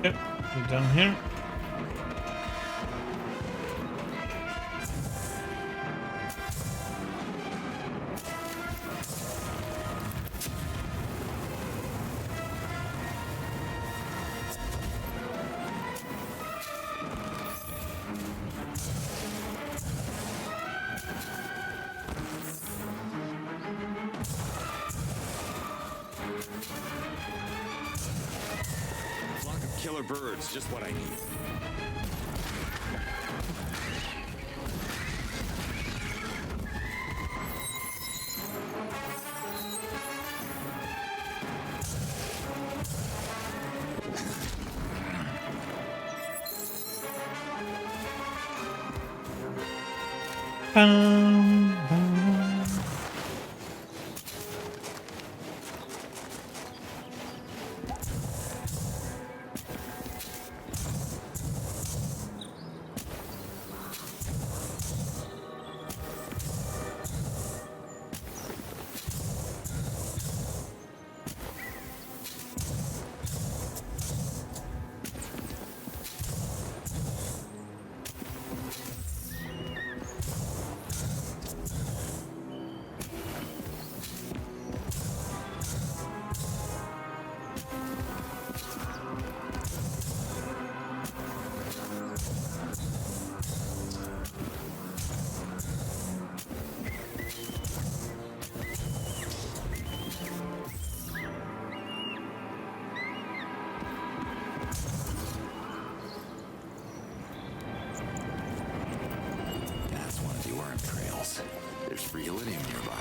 Yep, we're done here. Flock of killer birds, just what I need. Bum, bum. That's one of the worm trails. There's free iridium nearby.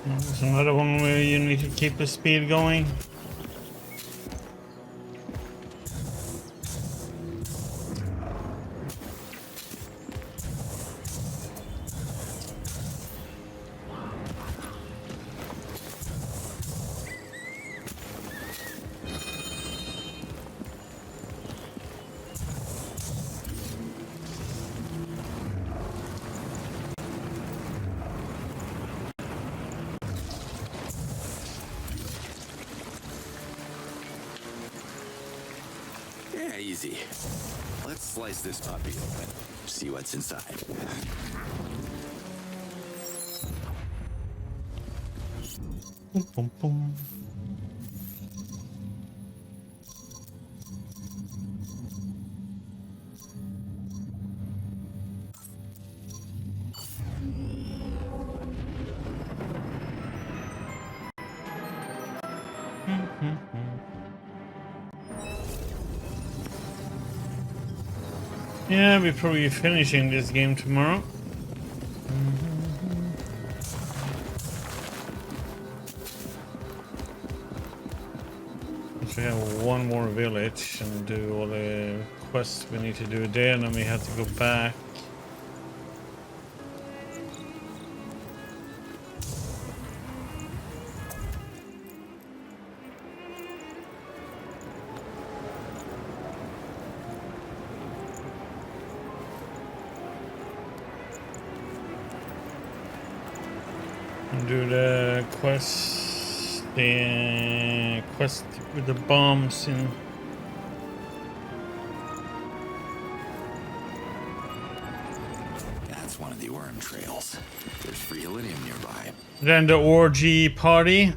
There's another one where you need to keep the speed going. Yeah, easy. Let's slice this puppy open. See what's inside. Boom, boom, boom. Yeah, we're probably finishing this game tomorrow. We have one more village and do all the quests we need to do there, and then we have to go back. And do the quest with the bombs in. That's one of the worm trails. There's free iridium nearby. Then the orgy party.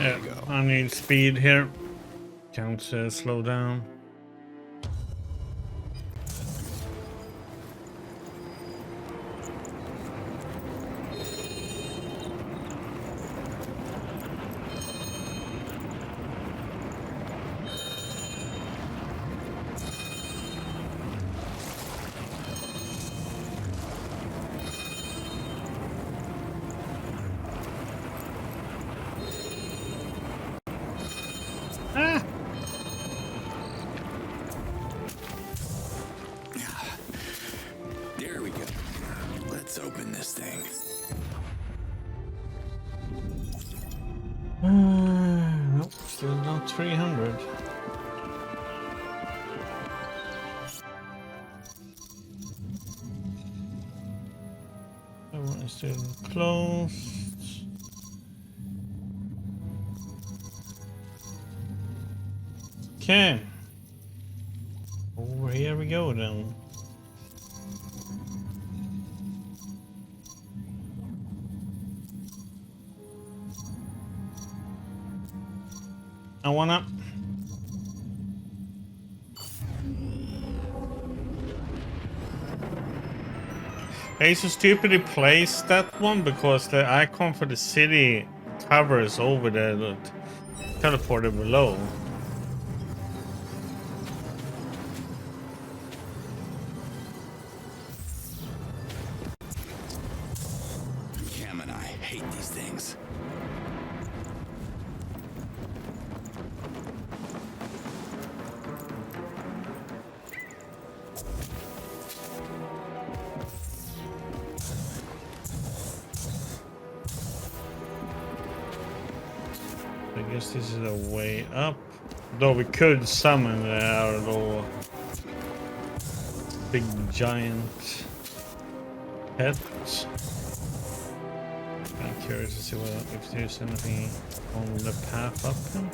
There Yeah, we go. I need speed here. Can't slow down. Ah! There we go. Let's open this thing. Nope, still not 300. That one is still closed. Okay. Over here we go then. I wanna. They so stupidly placed that one because the icon for the city covers over the teleporter below. Cam and I hate these things. I guess this is a way up. Though we could summon our little big giant pet. I'm curious to see if there's anything on the path up here.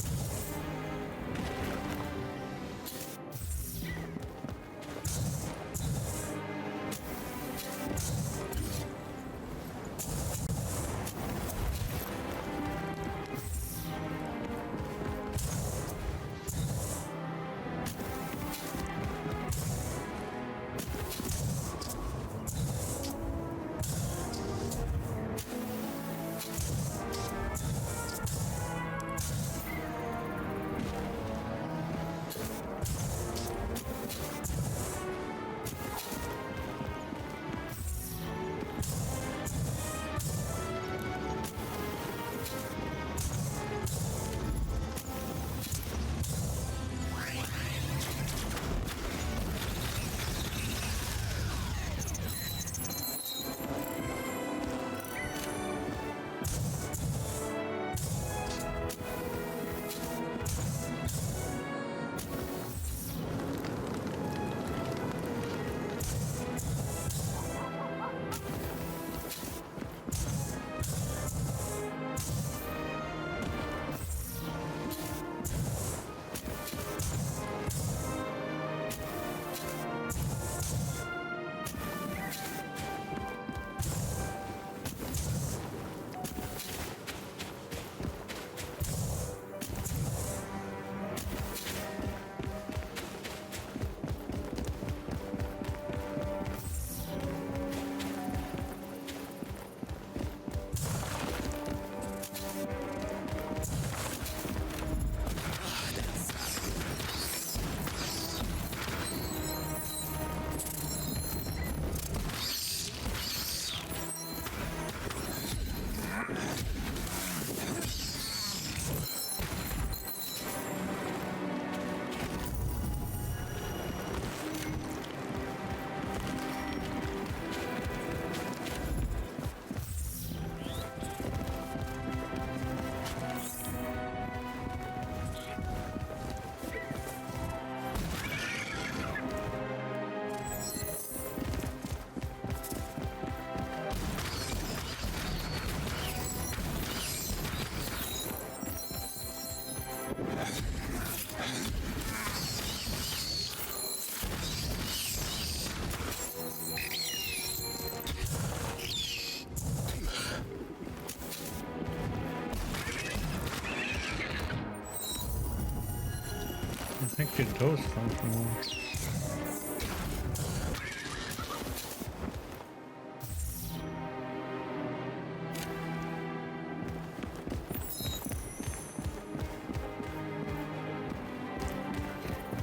Actually, those come from.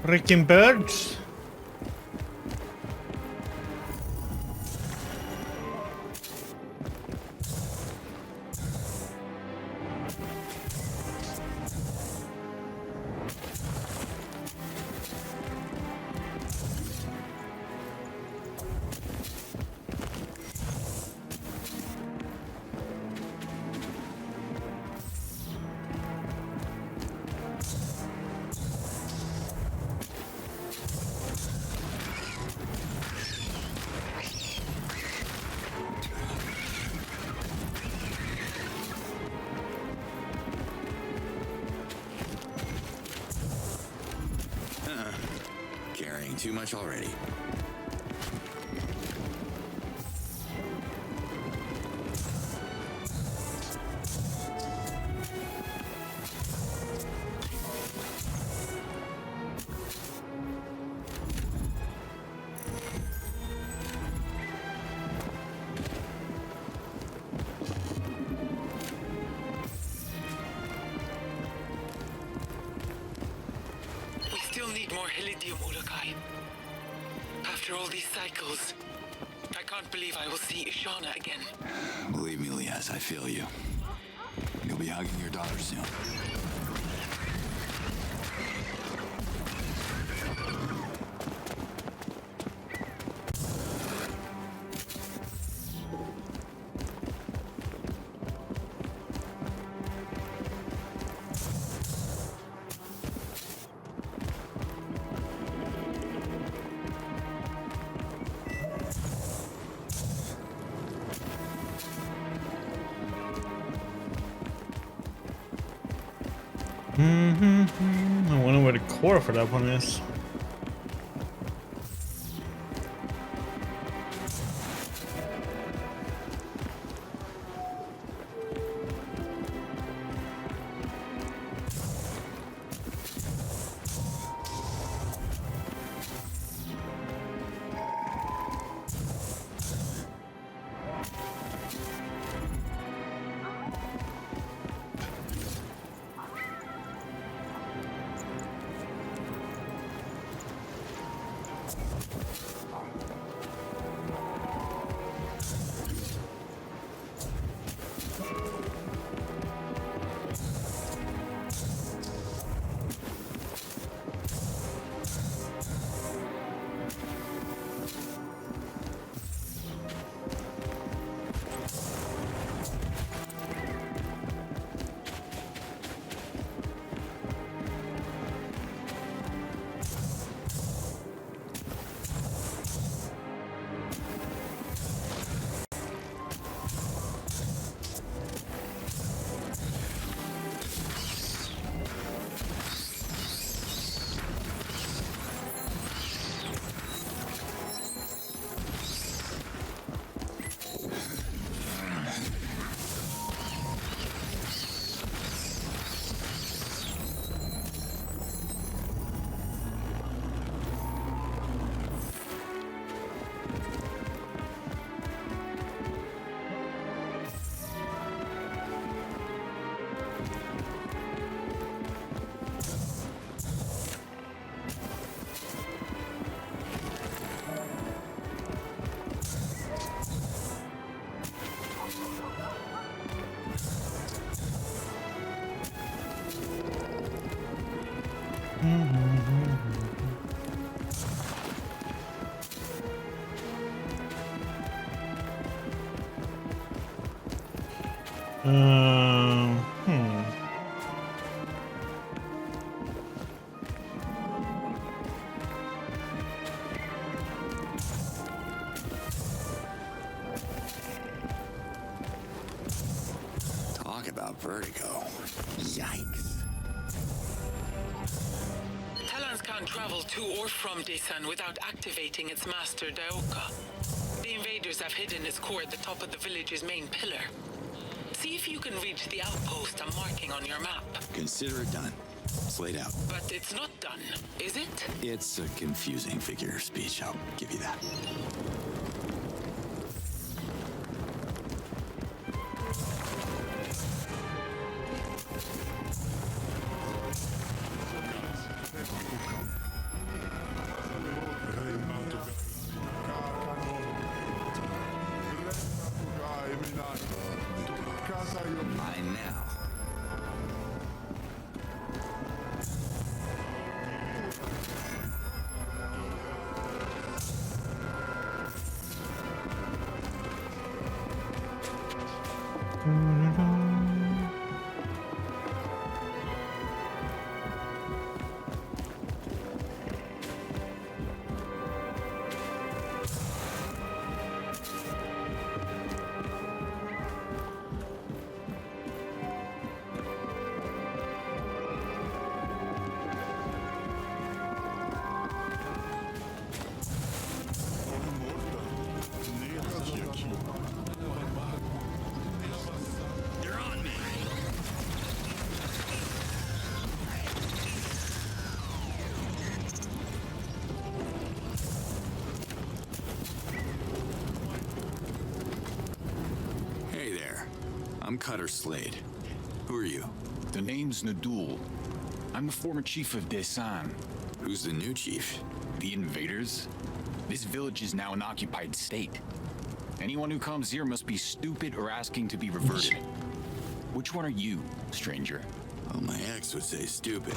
Freaking birds! Carrying too much already. We still need more Helidium, Ulakai. After all these cycles, I can't believe I will see Ishana again. Believe me, Lias, I feel you. You'll be hugging your daughter soon. I wonder where the core for that one is. Hmm. Talk about vertigo. Yikes. Talons can't travel to or from Desan without activating its master, Daoka. The invaders have hidden its core at the top of the village's main pillar. See if you can reach the outpost I'm marking on your map. Consider it done. Slate out. But it's not done, is it? It's a confusing figure of speech, I'll give you that. Mine now. You're on me. Hey there. I'm Cutter Slade. Who are you? The name's Nadul. I'm the former chief of Desan. Who's the new chief? The invaders? This village is now an occupied state. Anyone who comes here must be stupid or asking to be reverted. Which one are you, stranger? Well, my ex would say stupid.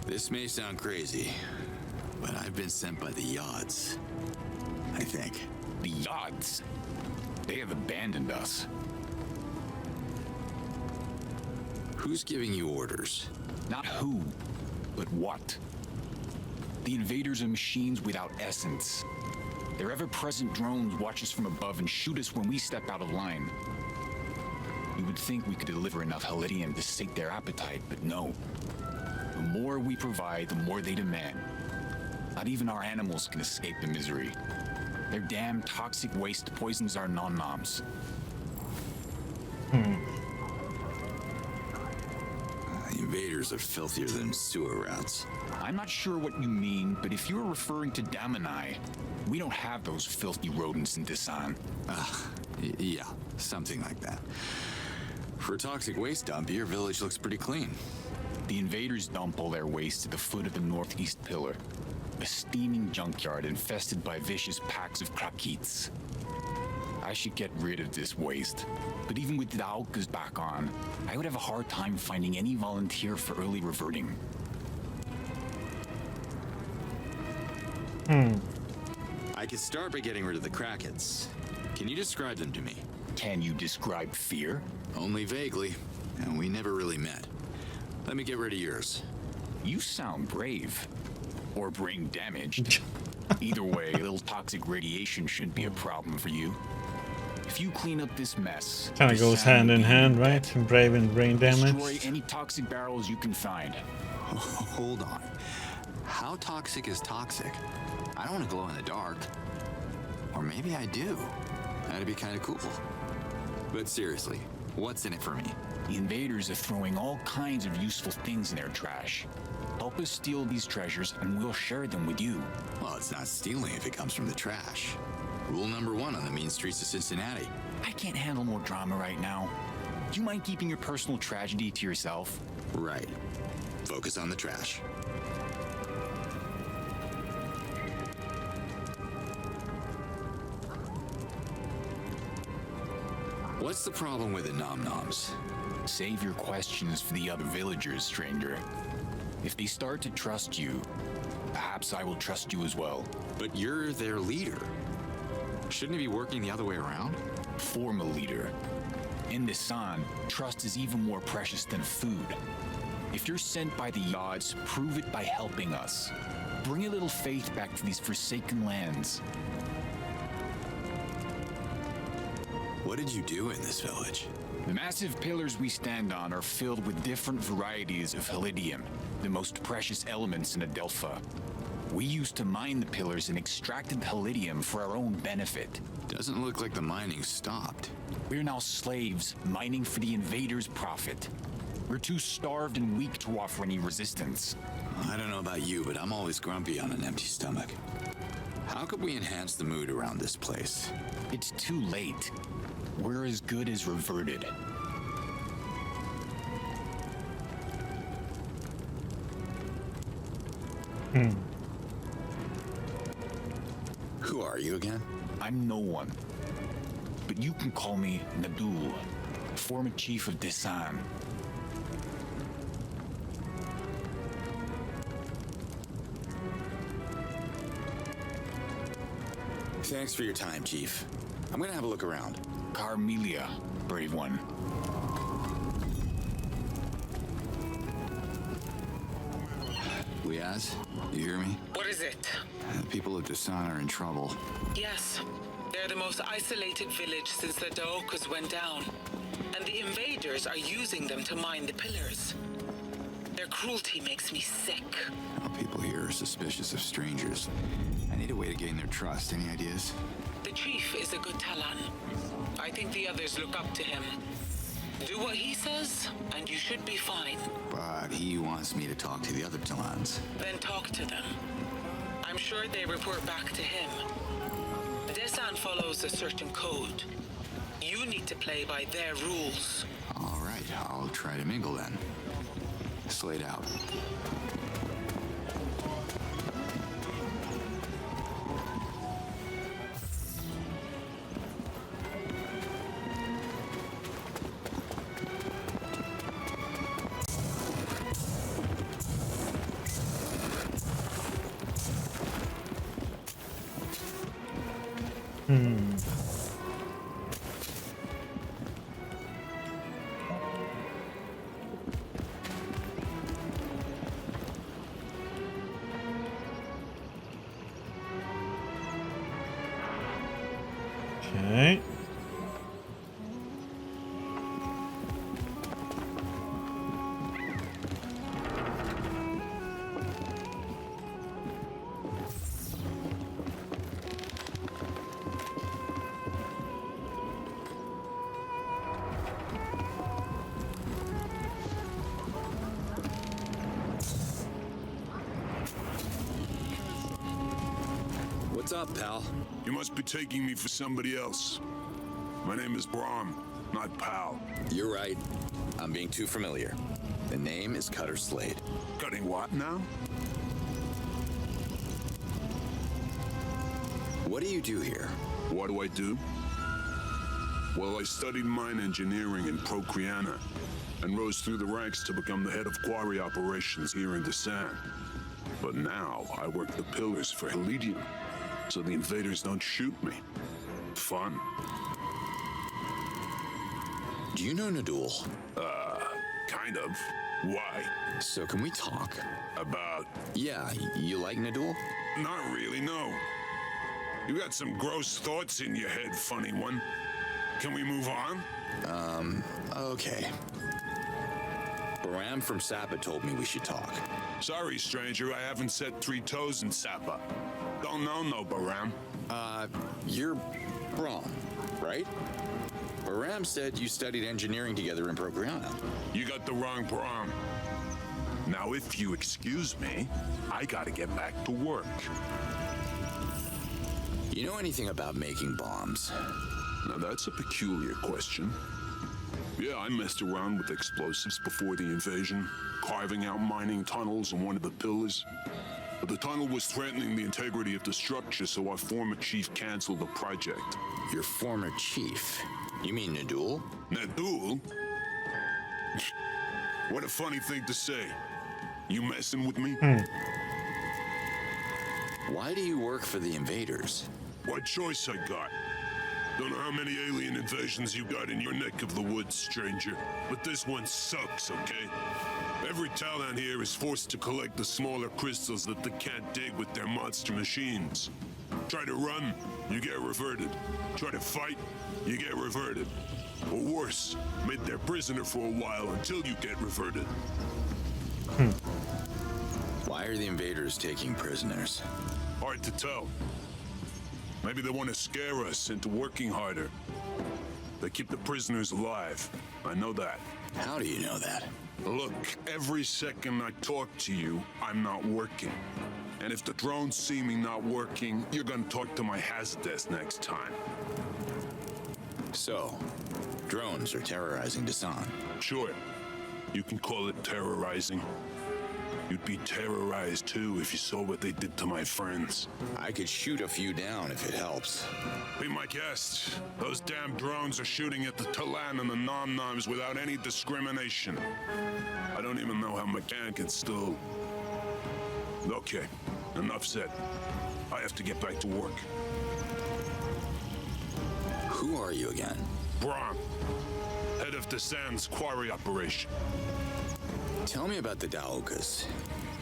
This may sound crazy, but I've been sent by the Yods. I think. The Yods? They have abandoned us. Who's giving you orders? Not who, but what. The invaders are machines without essence. Their ever-present drones watch us from above and shoot us when we step out of line. You would think we could deliver enough Halidium to sate their appetite, but no. The more we provide, the more they demand. Not even our animals can escape the misery. Their damn toxic waste poisons our non-noms. The invaders are filthier than sewer rats. I'm not sure what you mean, but if you're referring to Damanai, we don't have those filthy rodents in Desan. Yeah, something like that. For a toxic waste dump, your village looks pretty clean. The invaders dump all their waste at the foot of the northeast pillar. A steaming junkyard infested by vicious packs of Krakits. I should get rid of this waste. But even with the Outcast back on, I would have a hard time finding any volunteer for early reverting. I could start by getting rid of the Krakens. Can you describe them to me? Can you describe fear? Only vaguely, and we never really met. Let me get rid of yours. You sound brave. Or brain damaged. Either way, a little toxic radiation shouldn't be a problem for you. If you clean up this mess... Kind of goes hand in hand, right? Brave and brain damage. Destroy any toxic barrels you can find. Hold on. How toxic is toxic? I don't want to glow in the dark. Or maybe I do. That'd be kind of cool. But seriously, what's in it for me? The invaders are throwing all kinds of useful things in their trash. Help us steal these treasures and we'll share them with you. Well, it's not stealing if it comes from the trash. Rule number 1 on the mean streets of Cincinnati. I can't handle more drama right now. Do you mind keeping your personal tragedy to yourself? Right. Focus on the trash. What's the problem with the nom-noms? Save your questions for the other villagers, stranger. If they start to trust you, perhaps I will trust you as well. But you're their leader. Shouldn't it be working the other way around? Former leader. In Desan, trust is even more precious than food. If you're sent by the odds, prove it by helping us. Bring a little faith back to these forsaken lands. What did you do in this village? The massive pillars we stand on are filled with different varieties of Halidium, the most precious elements in Adelpha. We used to mine the pillars and extracted Halidium for our own benefit. Doesn't look like the mining stopped. We're now slaves, mining for the invaders' profit. We're too starved and weak to offer any resistance. I don't know about you, but I'm always grumpy on an empty stomach. How could we enhance the mood around this place? It's too late. We're as good as reverted. Who are you again? I'm no one. But you can call me Nadul, former chief of Desan. Thanks for your time, Chief. I'm gonna have a look around. Carmelia, brave one. Liaz, you hear me? What is it? The people of Dasan are in trouble. Yes, they're the most isolated village since the Daokas went down. And the invaders are using them to mine the pillars. Their cruelty makes me sick. Well, people here are suspicious of strangers. I need a way to gain their trust. Any ideas? The chief is a good Talon. I think the others look up to him. Do what he says, and you should be fine. But he wants me to talk to the other Talans. Then talk to them. I'm sure they report back to him. Desan follows a certain code. You need to play by their rules. All right, I'll try to mingle then. Slate out. Okay. What's up, pal? You must be taking me for somebody else. My name is Brahm, not Pal. You're right. I'm being too familiar. The name is Cutter Slade. Cutting what now? What do you do here? What do I do? Well, I studied mine engineering in Procreana and rose through the ranks to become the head of quarry operations here in Desan. But now I work the pillars for Helidium, so the invaders don't shoot me. Fun. Do you know Nadul? Kind of. Why? So can we talk? About? Yeah, you like Nadul? Not really, no. You got some gross thoughts in your head, funny one. Can we move on? Okay. Baram from Sapa told me we should talk. Sorry, stranger, I haven't set 3 toes in Sapa. Don't know no Baram. You're Brahm, right? Baram said you studied engineering together in Procreana. You got the wrong Baram. Now, if you excuse me, I gotta get back to work. You know anything about making bombs? Now, that's a peculiar question. Yeah, I messed around with explosives before the invasion, carving out mining tunnels in one of the pillars. But the tunnel was threatening the integrity of the structure, so our former chief canceled the project. Your former chief? You mean Nadul? Nadul? What a funny thing to say. You messing with me? Why do you work for the invaders? What choice I got? Don't know how many alien invasions you got in your neck of the woods, stranger, but this one sucks, okay? Every Talon here is forced to collect the smaller crystals that they can't dig with their monster machines. Try to run, you get reverted. Try to fight, you get reverted. Or worse, made their prisoner for a while until you get reverted. Why are the invaders taking prisoners? Hard to tell. Maybe they want to scare us into working harder. They keep the prisoners alive. I know that. How do you know that? Look, every second I talk to you, I'm not working. And if the drones see me not working, you're gonna talk to my hazard desk next time. So, drones are terrorizing Dasan. Sure, you can call it terrorizing. You'd be terrorized too if you saw what they did to my friends. I could shoot a few down if it helps. Be my guest. Those damn drones are shooting at the Talan and the Nom-Noms without any discrimination. I don't even know how McCann can still... Okay, enough said. I have to get back to work. Who are you again? Braun, head of Dasan's quarry operation. Tell me about the Daokas.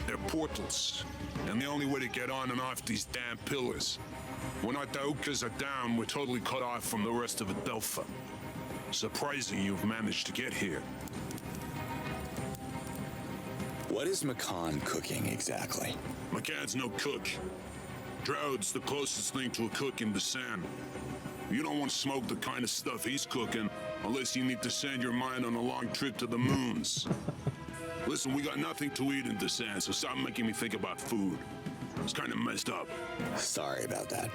They're portals, and the only way to get on and off these damn pillars. When our Daokas are down, we're totally cut off from the rest of Adelpha. Surprising you've managed to get here. What is McCann cooking exactly? McCann's no cook. Droud's the closest thing to a cook in Dasan. You don't want to smoke the kind of stuff he's cooking unless you need to send your mind on a long trip to the moons. Listen, we got nothing to eat in Dasan, so stop making me think about food. It's kind of messed up. Sorry about that.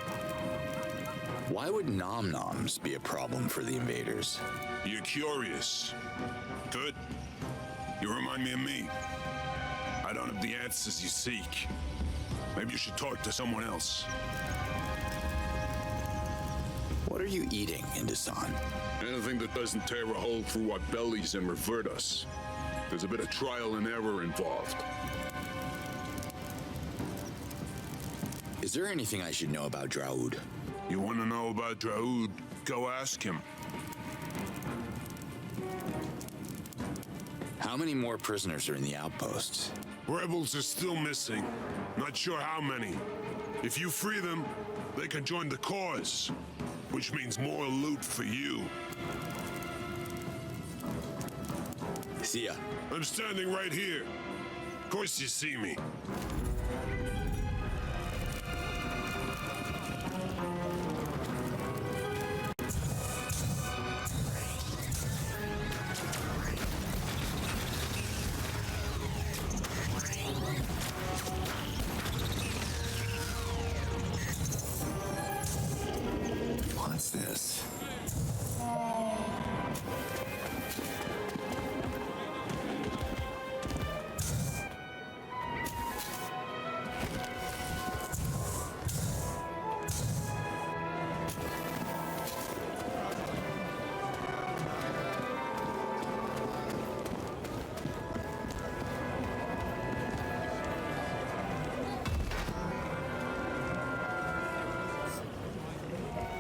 Why would Nom-Noms be a problem for the invaders? You're curious. Good. You remind me of me. I don't have the answers you seek. Maybe you should talk to someone else. What are you eating in Dasan? Anything that doesn't tear a hole through our bellies and revert us. There's a bit of trial and error involved. Is there anything I should know about Draud? You want to know about Draud? Go ask him. How many more prisoners are in the outposts? Rebels are still missing. Not sure how many. If you free them, they can join the cause, which means more loot for you. See ya. I'm standing right here. Of course you see me. What's this?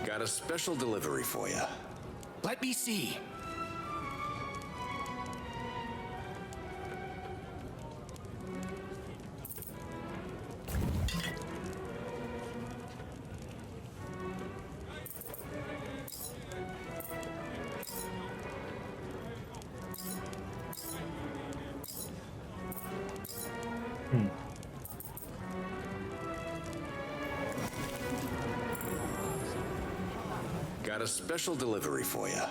Got a special delivery for you. Let me see. Got a special delivery for you.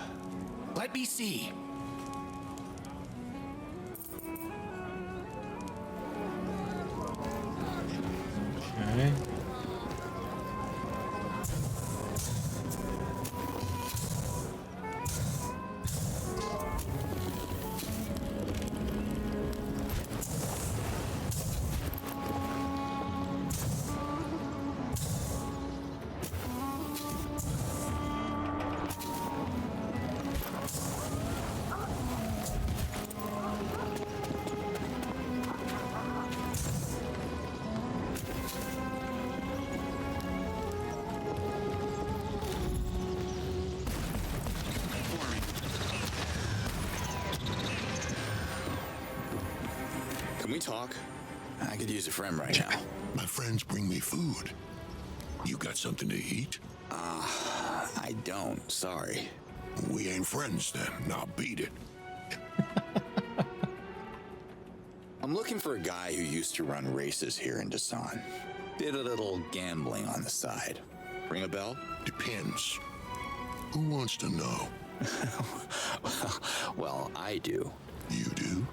Let me see. Okay. Can we talk? I could use a friend right now. My friends bring me food. You got something to eat? I don't, sorry. We ain't friends then. Now beat it. I'm looking for a guy who used to run races here in Dasan. Did a little gambling on the side. Ring a bell? Depends. Who wants to know? Well, I do. You do?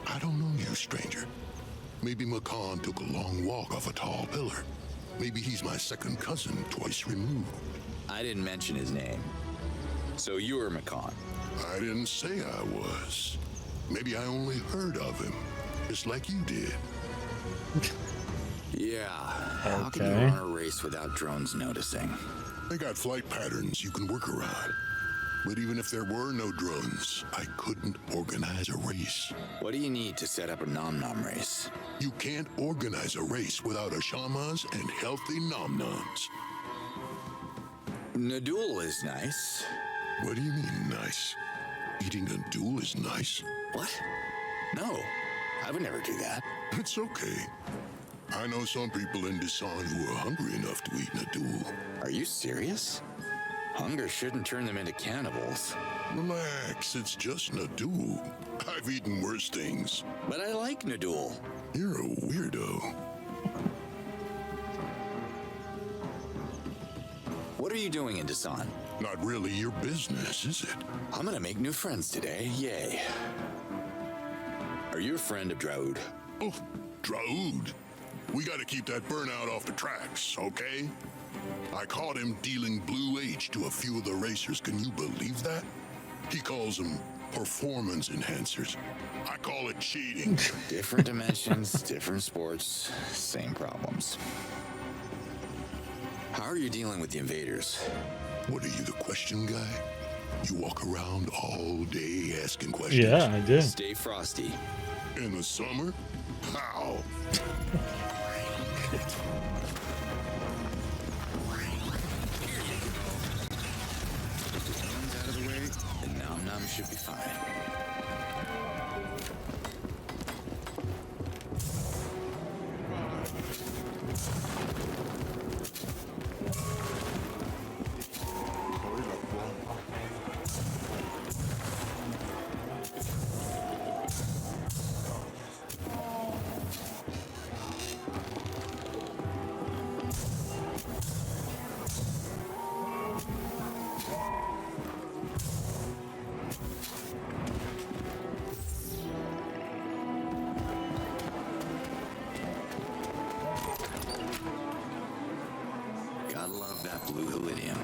I don't know you, stranger. Maybe Makan took a long walk off a tall pillar. Maybe he's my second cousin, twice removed. I didn't mention his name. So you were McCon. I didn't say I was. Maybe I only heard of him, just like you did. Yeah. How can you Okay. run a race without drones noticing? They got flight patterns you can work around. But even if there were no drones, I couldn't organize a race. What do you need to set up a nom-nom race? You can't organize a race without a shamas and healthy nom-noms. Nadul is nice. What do you mean, nice? Eating a duel is nice? What? No, I would never do that. It's okay. I know some people in Dasan who are hungry enough to eat a duel. Are you serious? Hunger shouldn't turn them into cannibals. Relax, it's just Nadul. I've eaten worse things. But I like Nadul. You're a weirdo. What are you doing in Dasan? Not really your business, is it? I'm gonna make new friends today. Yay. Are you a friend of Draud? Oh, Draud. We gotta keep that burnout off the tracks, okay? I caught him dealing Blue H to a few of the racers. Can you believe that? He calls them performance enhancers. I call it cheating. Different dimensions, different sports, same problems. How are you dealing with the invaders? What are you, the question guy? You walk around all day asking questions? Yeah, I do. Stay frosty. In the summer? How? Hands out of the way, and nom-nom should be fine. Gotta love that blue Helidium.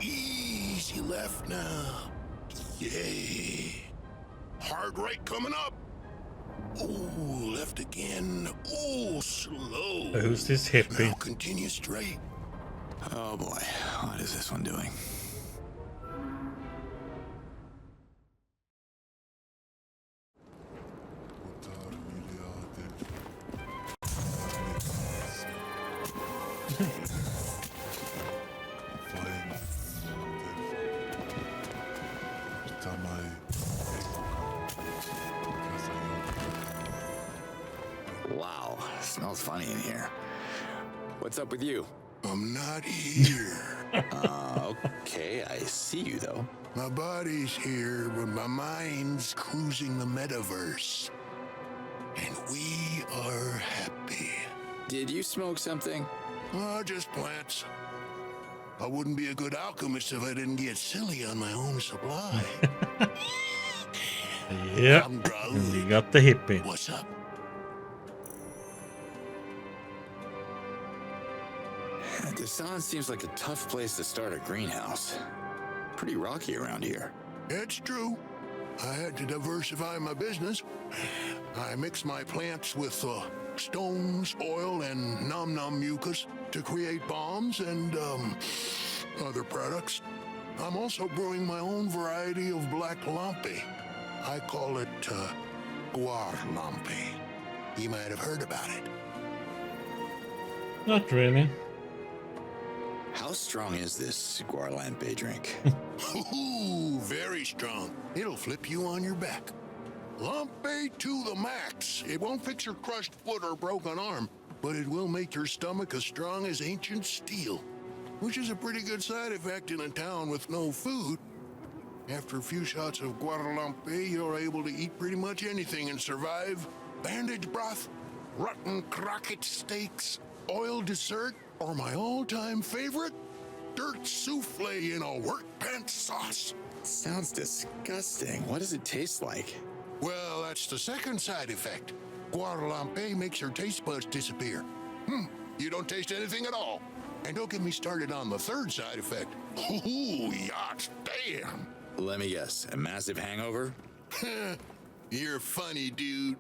Easy left now. Yay. Hard right coming up. Ooh, left again. Ooh, slow. Who's this hippie? Now continue straight. Oh boy, what is this one doing? Wow, smells funny in here. What's up with you? I'm not here. Okay, I see you though. My body's here, but my mind's cruising the metaverse. And we are happy. Did you smoke something? Just plants. I wouldn't be a good alchemist if I didn't get silly on my own supply. Yep. I'm Draud. You got the hippie. What's up? Dasan seems like a tough place to start a greenhouse. Pretty rocky around here. It's true. I had to diversify my business. I mix my plants with stones, oil, and nom-nom mucus to create bombs and other products. I'm also brewing my own variety of black lampe. I call it guar lampe. You might have heard about it. Not really. How strong is this Guarlampe drink? Ooh, very strong. It'll flip you on your back. Lampe to the max. It won't fix your crushed foot or broken arm, but it will make your stomach as strong as ancient steel, which is a pretty good side effect in a town with no food. After a few shots of Guadalampe, you're able to eat pretty much anything and survive. Bandage broth, rotten croquette steaks, oil dessert, or my all-time favorite, dirt souffle in a workbench sauce. Sounds disgusting. What does it taste like? Well, that's the second side effect. Guadalampe makes your taste buds disappear. You don't taste anything at all. And don't get me started on the third side effect. Ooh, yacht, damn. Let me guess, a massive hangover? You're funny, dude.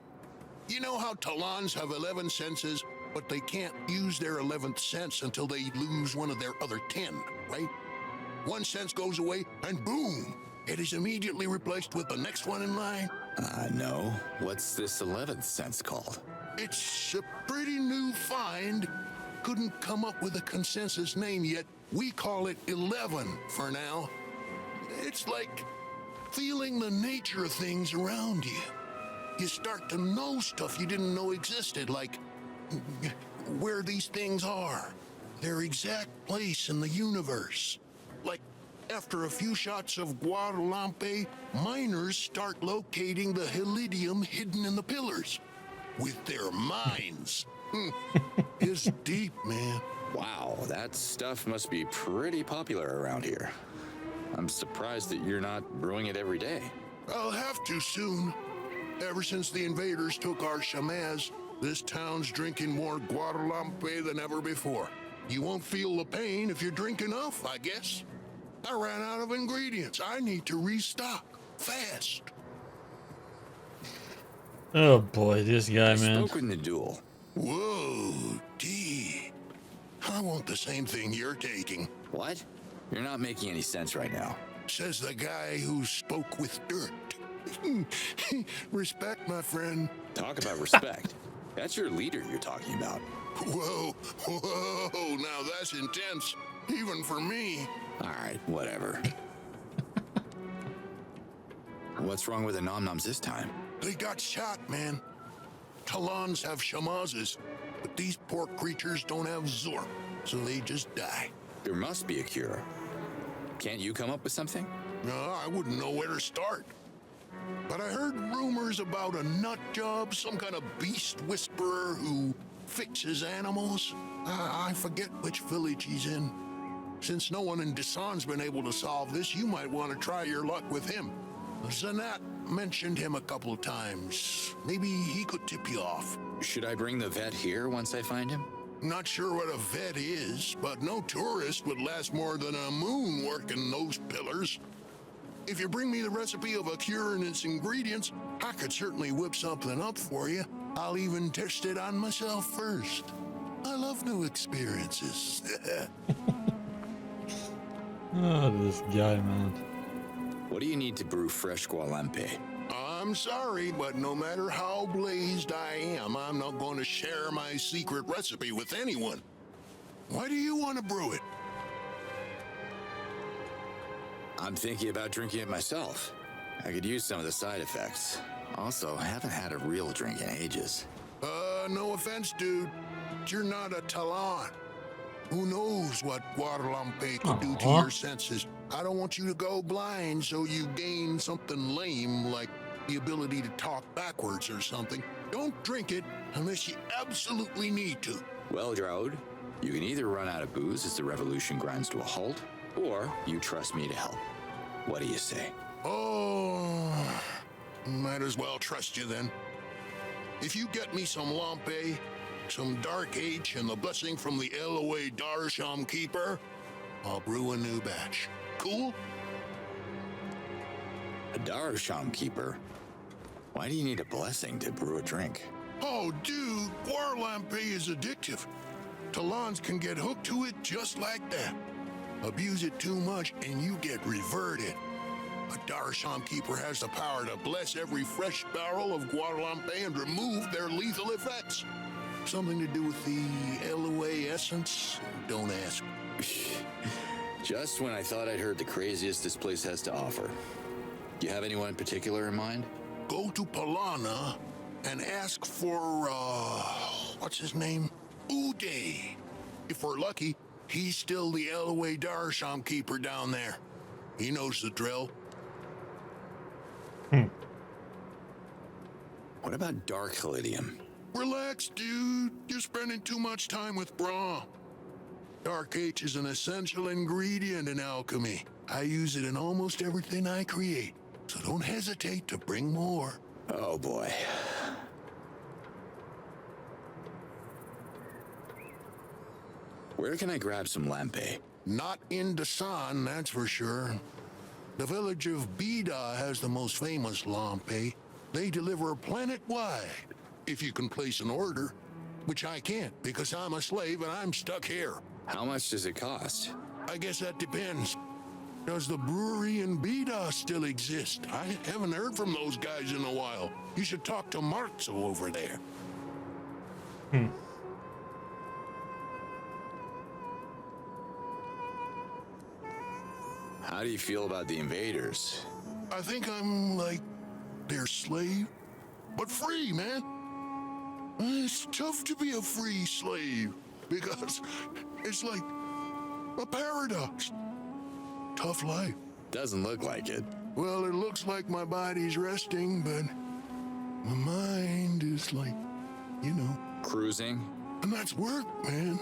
You know how Talons have 11 senses, but they can't use their 11th sense until they lose one of their other 10, right? One sense goes away, and boom, it is immediately replaced with the next one in line. No. What's this 11th sense called? It's a pretty new find. Couldn't come up with a consensus name yet. We call it 11 for now. It's like feeling the nature of things around you. You start to know stuff you didn't know existed, like where these things are, their exact place in the universe. Like after a few shots of Guadalampe, miners start locating the helidium hidden in the pillars with their minds. It's deep, man. Wow, that stuff must be pretty popular around here. I'm surprised that you're not brewing it every day. I'll have to soon. Ever since the invaders took our chamaz, this town's drinking more Guadalampe than ever before. You won't feel the pain if you drink enough, I guess. I ran out of ingredients. I need to restock fast. Oh boy, this guy, I man. spoke in the duel. Whoa, D. I want the same thing you're taking, What? You're not making any sense right now. says the guy who spoke with dirt. Respect, my friend. Talk about respect. That's your leader you're talking about. Whoa, now that's intense, even for me. All right, whatever. What's wrong with the nom-noms this time? They got shot, man. Talons have shamazes, but these poor creatures don't have Zorp, so they just die. There must be a cure. Can't you come up with something? No, I wouldn't know where to start. But I heard rumors about a nut job, some kind of beast whisperer who fixes animals. I forget which village he's in. Since no one in Desan's been able to solve this, you might want to try your luck with him. Zanat mentioned him a couple times. Maybe he could tip you off. Should I bring the vet here once I find him? Not sure what a vet is, but no tourist would last more than a moon working those pillars. If you bring me the recipe of a cure and its ingredients, I could certainly whip something up for you. I'll even test it on myself first. I love new experiences. Oh, this guy, man. What do you need to brew fresh Guadalampe? I'm sorry, but no matter how blazed I am, I'm not going to share my secret recipe with anyone. Why do you want to brew it? I'm thinking about drinking it myself. I could use some of the side effects. Also, I haven't had a real drink in ages. No offense, dude. You're not a Talon. Who knows what Guadalampe could do to your senses? I don't want you to go blind so you gain something lame like the ability to talk backwards or something. Don't drink it unless you absolutely need to. Well, Droud, you can either run out of booze as the revolution grinds to a halt, or you trust me to help. What do you say? Oh, might as well trust you then. If you get me some Lampe, some Dark H, and the blessing from the LOA Darsham Keeper, I'll brew a new batch. Cool? A Darsham Keeper? Why do you need a blessing to brew a drink? Oh, dude, Guadalampe is addictive. Talons can get hooked to it just like that. Abuse it too much and you get reverted. A Darsham Keeper has the power to bless every fresh barrel of Guadalampe and remove their lethal effects. Something to do with the LOA essence? Don't ask. Just when I thought I'd heard the craziest this place has to offer. Do you have anyone in particular in mind? go to Palana and ask for, what's his name? Uday. If we're lucky, he's still the Elway Darsham keeper down there. He knows the drill. What about Dark Helidium? Relax, dude. You're spending too much time with Bra. Dark H is an essential ingredient in alchemy. I use it in almost everything I create, so don't hesitate to bring more. Oh boy. Where can I grab some lampe? Not in Dasan, that's for sure. The village of Bida has the most famous lampe. They deliver planet-wide, if you can place an order. Which I can't, because I'm a slave and I'm stuck here. How much does it cost? I guess that depends. Does the brewery in Bida still exist? I haven't heard from those guys in a while. You should talk to Marzo over there. How do you feel about the invaders? I think I'm like their slave, but free, man. It's tough to be a free slave because it's like a paradox. Tough life. Doesn't look like it. Well, it looks like my body's resting, but my mind is like, Cruising? and that's work, man.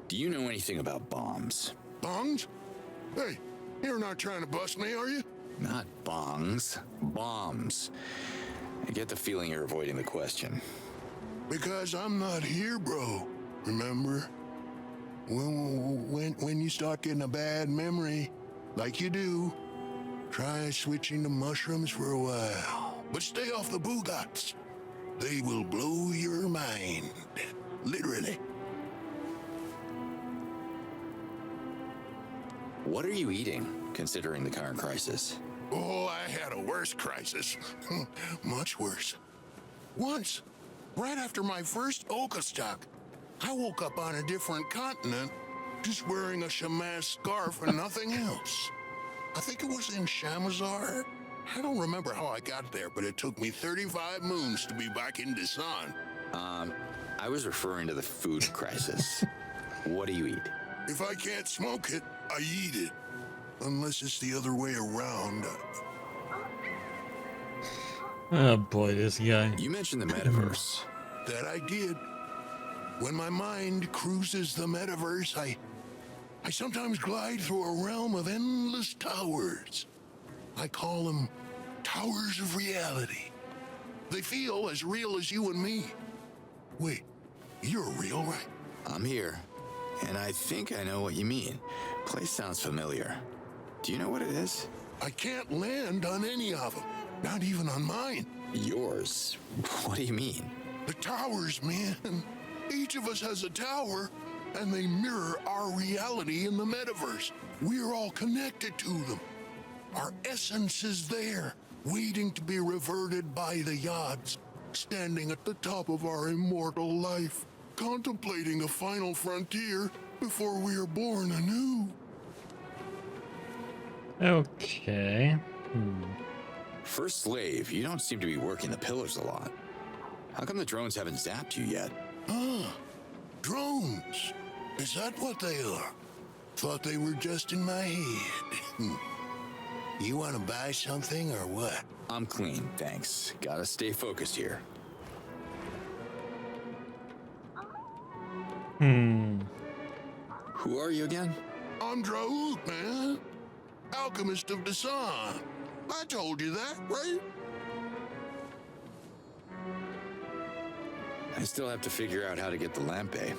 Do you know anything about bombs? Bongs? Hey, you're not trying to bust me, are you? Not bongs. Bombs. I get the feeling you're avoiding the question. Because I'm not here, bro. Remember? When you start getting a bad memory, like you do, try switching to mushrooms for a while. But stay off the boogats. They will blow your mind. Literally. What are you eating, considering the current crisis? Oh, I had a worse crisis. Much worse. Once, right after my first Okastock, I woke up on a different continent, just wearing a Shamaz scarf and nothing else. I think it was in Shamazar. I don't remember how I got there, but it took me 35 moons to be back in Dasan. I was referring to the food crisis. What do you eat? If I can't smoke it, I eat it. Unless it's the other way around. Oh boy, this guy. You mentioned the metaverse. That I did. When my mind cruises the metaverse, I sometimes glide through a realm of endless towers. I call them towers of reality. They feel as real as you and me. Wait, you're real, right? I'm here, and I think I know what you mean. Place sounds familiar. Do you know what it is? I can't land on any of them. Not even on mine. Yours? What do you mean? The towers, man. Each of us has a tower, and they mirror our reality in the metaverse. We're all connected to them. Our essence is there, waiting to be reverted by the Yods, standing at the top of our immortal life, contemplating a final frontier before we are born anew. Okay. For a slave, you don't seem to be working the pillars a lot. How come the drones haven't zapped you yet? Drones. Is that what they are? Thought they were just in my head. You want to buy something or what? I'm clean, thanks. Gotta stay focused here. Who are you again? I'm Draoud, man. Alchemist of Dasan. I told you that, right? I still have to figure out how to get the lampe.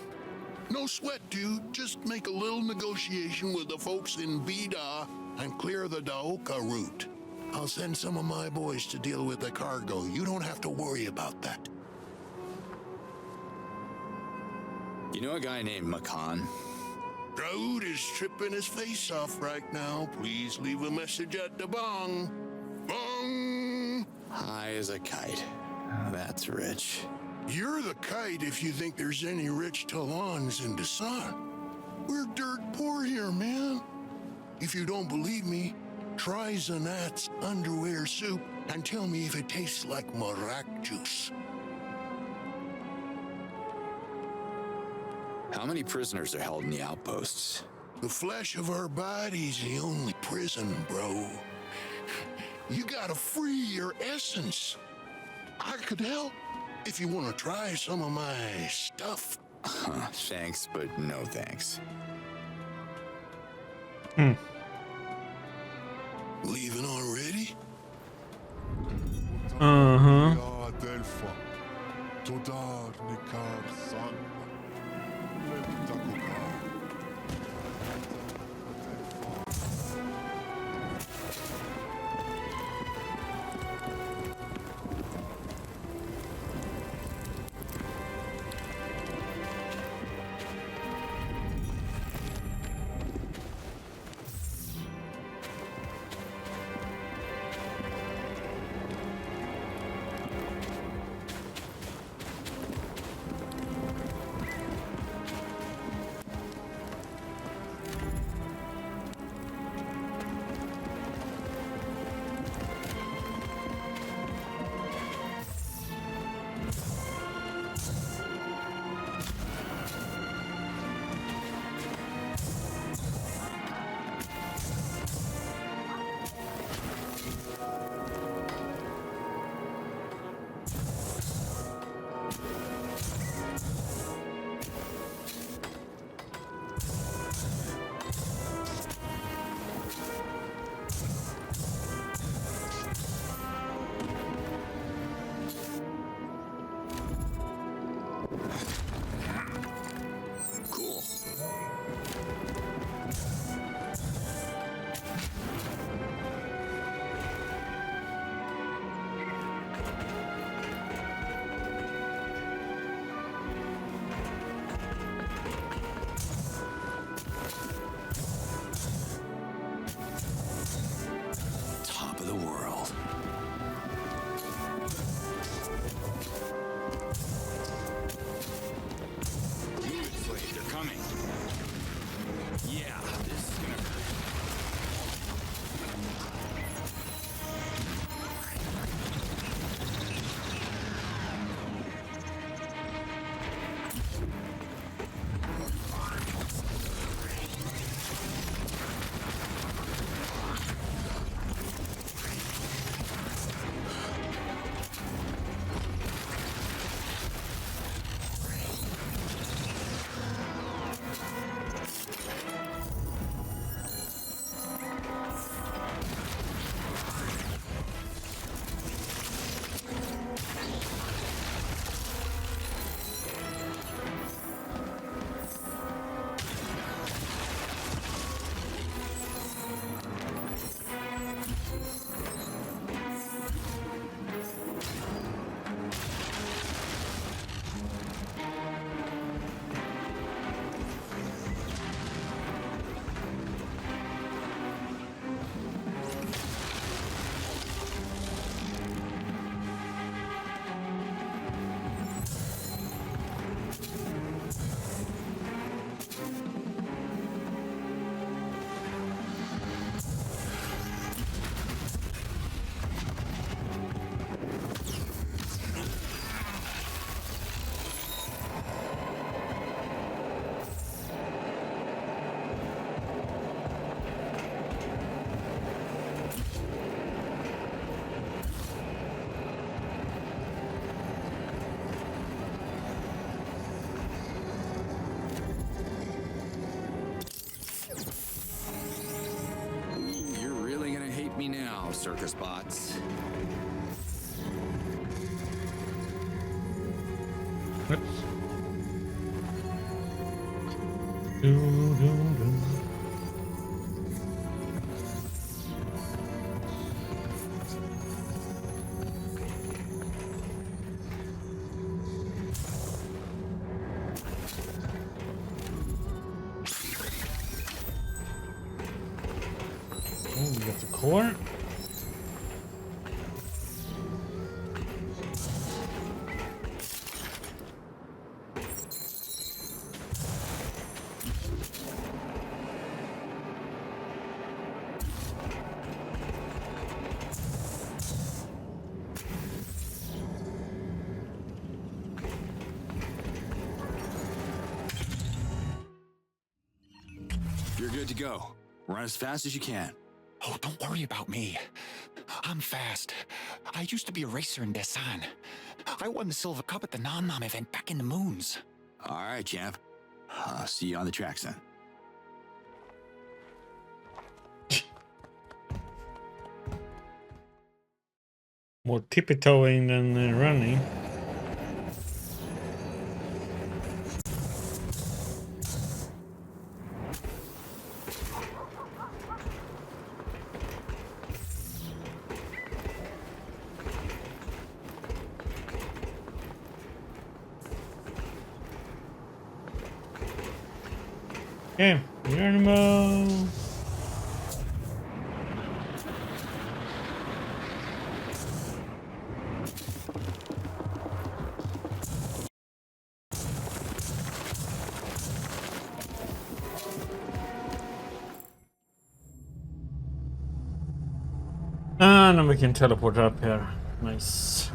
No sweat, dude. Just make a little negotiation with the folks in Bida and clear the Daoka route. I'll send some of my boys to deal with the cargo. You don't have to worry about that. You know a guy named Makan? Draoud is tripping his face off right now. Please leave a message at the bong. Bong! High as a kite. That's rich. You're the kite if you think there's any rich Talons in Dasan. We're dirt poor here, man. If you don't believe me, Try Zanat's underwear soup and tell me if it tastes like marak juice. How many prisoners are held in the outposts? The flesh of our body's the only prison, bro. You gotta free your essence. I could help if you want to try some of my stuff. Thanks, but no thanks. Leaving already? Uh-huh. Cool. Top of the world. Move it, Slade. They're coming. Yeah, this is gonna hurt. You're really gonna hate me now, circus bots. Oh, we got the core. good to go. Run as fast as you can. Oh, don't worry about me. I'm fast. I used to be a racer in Desan. I won the Silver Cup at the Nom Nom event back in the moons. All right, champ. I'll see you on the tracks then. More tippy-toeing than running. Okay, Geronimo. And then we can teleport up here. Nice.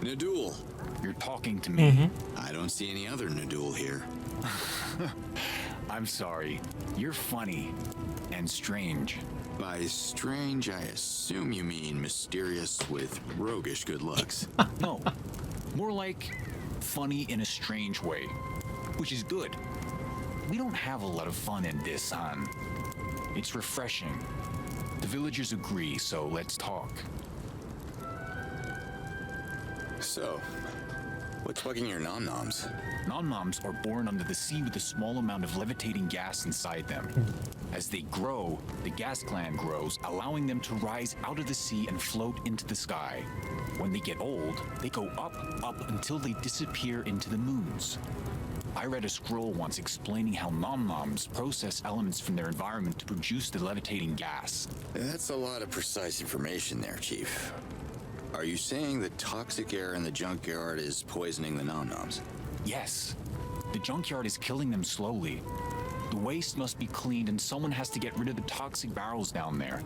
Nadul. You're talking to me. I don't see any other Nadul here. I'm sorry. You're funny and strange. By strange, I assume you mean mysterious with roguish good looks. No, more like funny in a strange way, which is good. We don't have a lot of fun in Desan. It's refreshing. The villagers agree, so let's talk. So, what's bugging your nom-noms? Nom-noms are born under the sea with a small amount of levitating gas inside them. As they grow, the gas gland grows, allowing them to rise out of the sea and float into the sky. When they get old, they go up until they disappear into the moons. I read a scroll once explaining how nom-noms process elements from their environment to produce the levitating gas. That's a lot of precise information there, Chief. Are you saying the toxic air in the junkyard is poisoning the nom-noms? Yes. The junkyard is killing them slowly. The waste must be cleaned and someone has to get rid of the toxic barrels down there.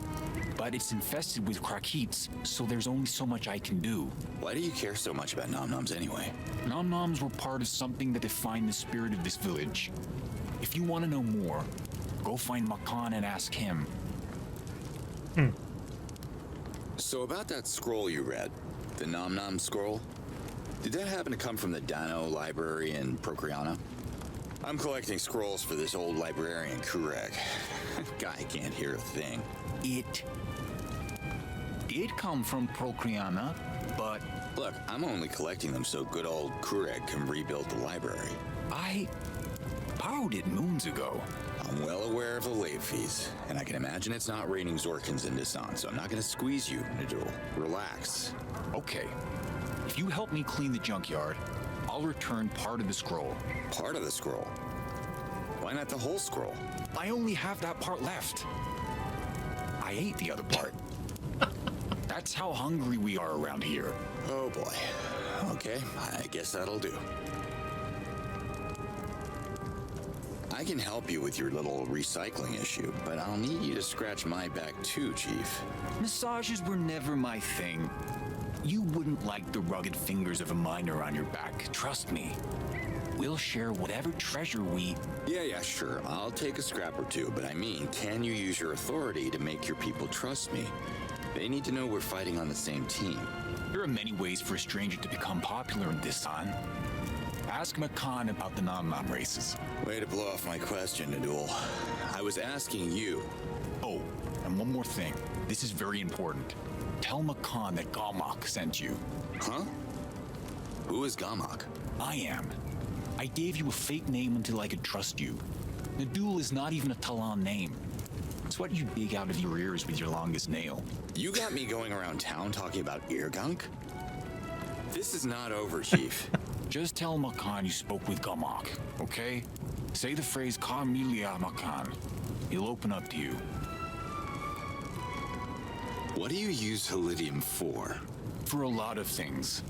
But it's infested with Krakeets, so there's only so much I can do. Why do you care so much about nom-noms anyway? Nom-noms were part of something that defined the spirit of this village. If you want to know more, go find Makan and ask him. So about that scroll you read, the nom-nom scroll, did that happen to come from the Dano library in Procreana? I'm collecting scrolls for this old librarian, Kurek. Guy can't hear a thing. It did come from Procreana, but Look, I'm only collecting them so good old Kurek can rebuild the library. I borrowed it moons ago. I'm well aware of the late fees, and I can imagine it's not raining Zorkins in Desan, so I'm not gonna squeeze you, Nadul. Relax. Okay. If you help me clean the junkyard, I'll return part of the scroll. Part of the scroll? Why not the whole scroll? I only have that part left. I ate the other part. That's how hungry we are around here. Oh boy. Okay, I guess that'll do. I can help you with your little recycling issue, but I'll need you to scratch my back too, Chief. Massages were never my thing. You wouldn't like the rugged fingers of a miner on your back, trust me. We'll share whatever treasure we... Yeah, sure. I'll take a scrap or two, but I mean, can you use your authority to make your people trust me? They need to know we're fighting on the same team. There are many ways for a stranger to become popular in Desan. Ask Makan about the Nom-Nom races. Way to blow off my question, Nadul. I was asking you. Oh, and one more thing. This is very important. Tell Makan that Gamak sent you. Huh? Who is Gamak? I am. I gave you a fake name until I could trust you. Nadul is not even a Talan name. It's what you dig out of your ears with your longest nail. You got me going around town talking about ear gunk? This is not over, Chief. Just tell Makan you spoke with Gamak, okay? Say the phrase Carmelia Makan. He'll open up to you. What do you use Helidium for? For a lot of things.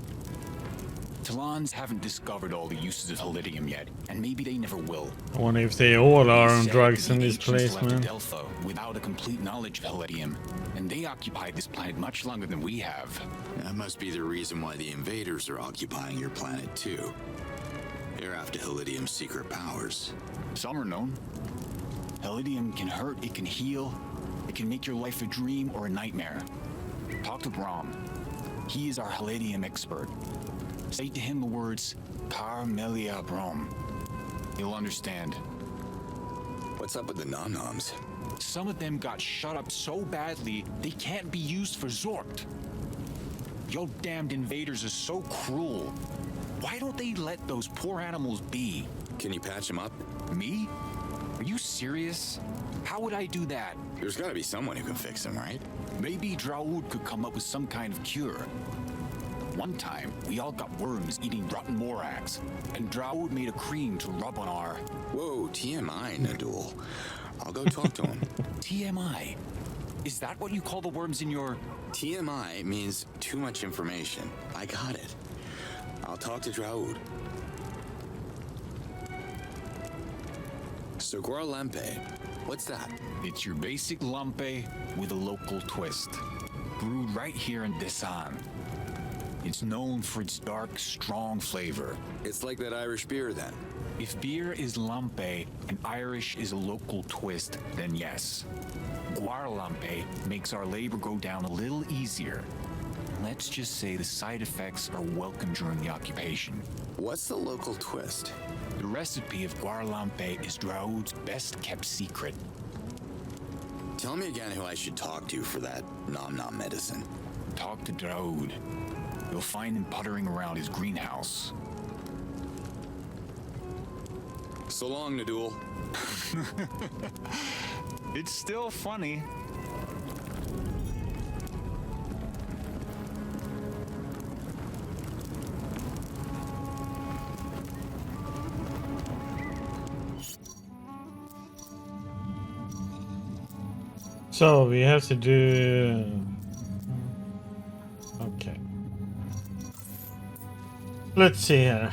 Talons haven't discovered all the uses of Helidium yet, and maybe they never will. I wonder if they all are on Said drugs the in this ancients place, left man. Delpha without a complete knowledge of Helidium, and they occupied this planet much longer than we have. That must be the reason why the invaders are occupying your planet too. They're after Helidium's secret powers. Some are known. Helidium can hurt, it can heal, it can make your life a dream or a nightmare. Talk to Brahm. He is our Helidium expert. Say to him the words, Carmelia Brahm. He'll understand. What's up with the nom-noms? Some of them got shut up so badly, they can't be used for Zort. Yo damned invaders are so cruel. Why don't they let those poor animals be? Can you patch them up? Me? Are you serious? How would I do that? There's gotta be someone who can fix them, right? Maybe Draud could come up with some kind of cure. One time, we all got worms eating rotten morax, and Draud made a cream to rub on our... Whoa, TMI, Nadul. I'll go talk to him. TMI? Is that what you call the worms in your... TMI means too much information. I got it. I'll talk to Draud. So Guarlampe, what's that? It's your basic lampe with a local twist. Brewed right here in Desan. It's known for its dark, strong flavor. It's like that Irish beer then. If beer is lampe and Irish is a local twist, then yes. Guarlampe makes our labor go down a little easier. Let's just say the side effects are welcome during the occupation. What's the local twist? The recipe of Guarlampe is Draud's best kept secret. Tell me again who I should talk to for that nom-nom medicine. Talk to Draud. You'll find him puttering around his greenhouse. So long, Nadul. It's still funny. So we have to do... Okay. Let's see here.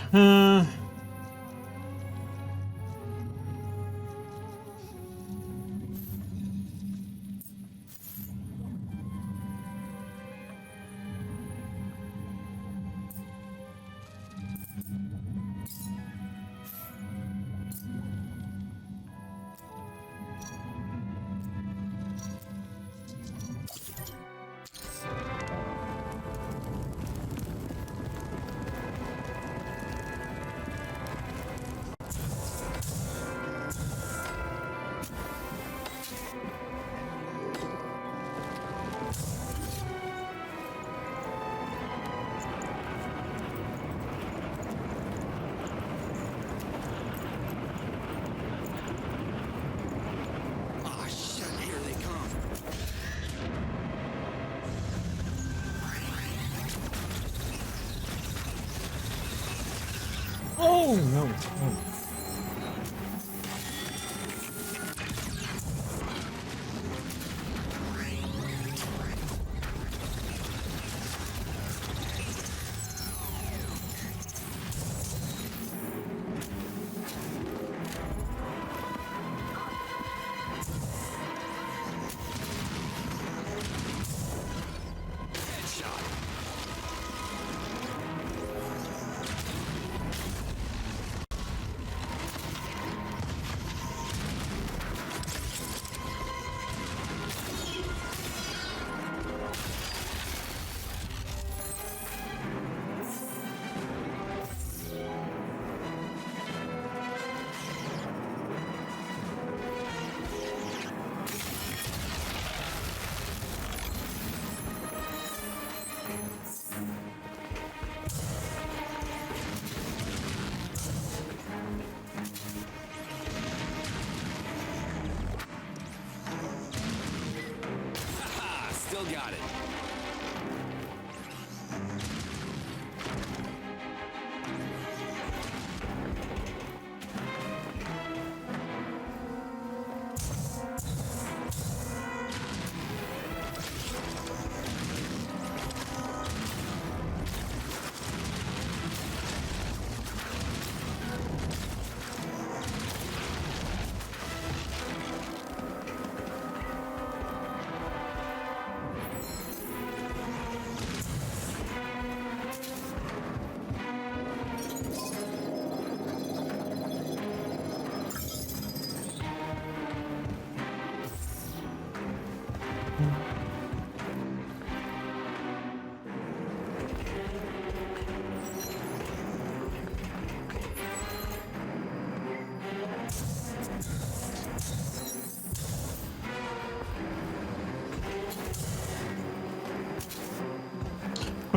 Ah, shit, here they come. Oh no! Oh.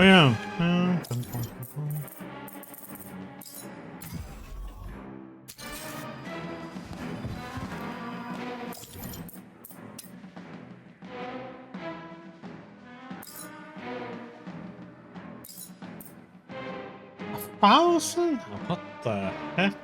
yeah. 1,000? What the heck?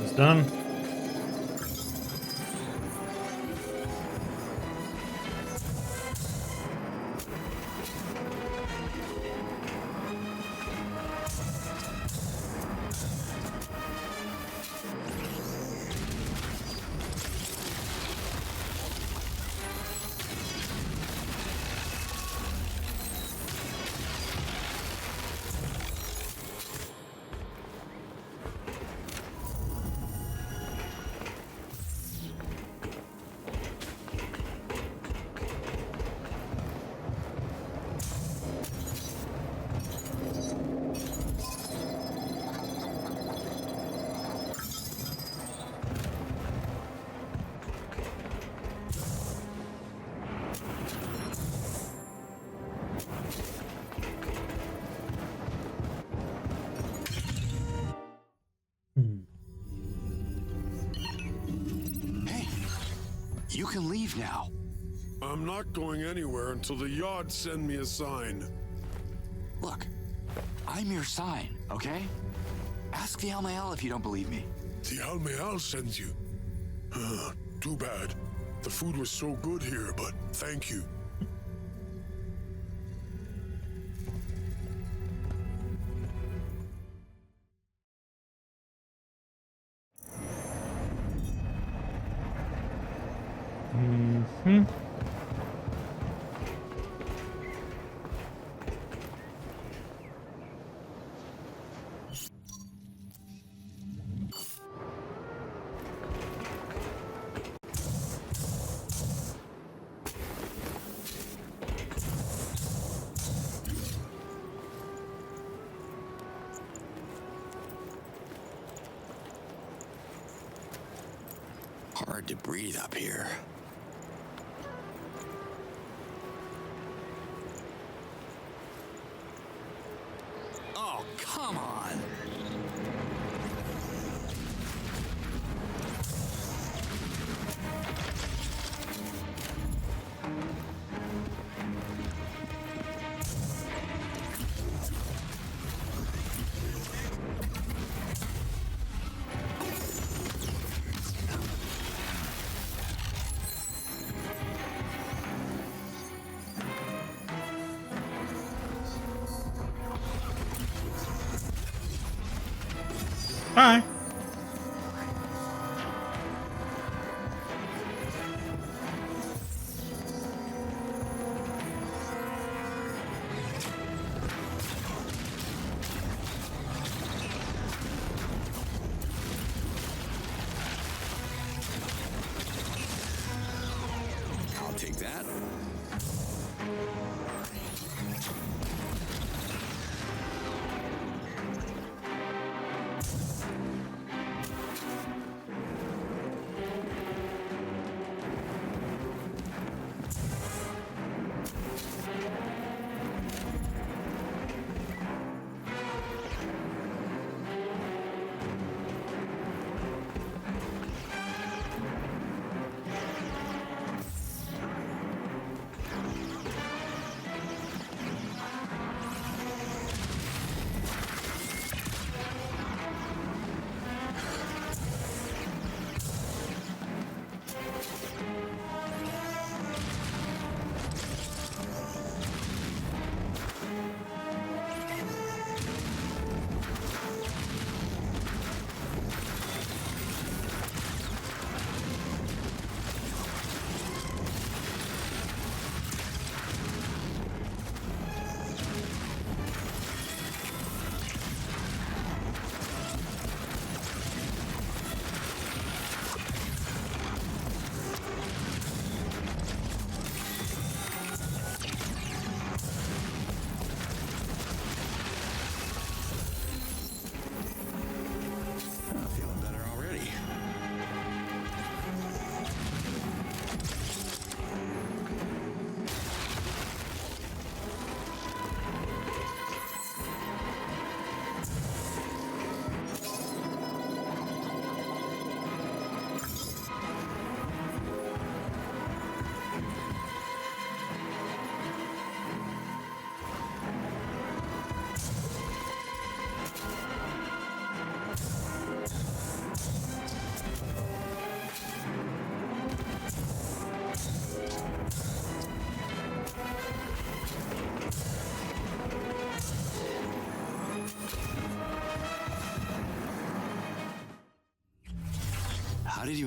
It's done. Hey, you can leave now. I'm not going anywhere until the Yard send me a sign. Look, I'm your sign, okay? Ask the Almael if you don't believe me. The Almael sends you. Too bad. The food was so good here, but thank you. Hard to breathe up here. Oh, come on! Bye. I'll take that.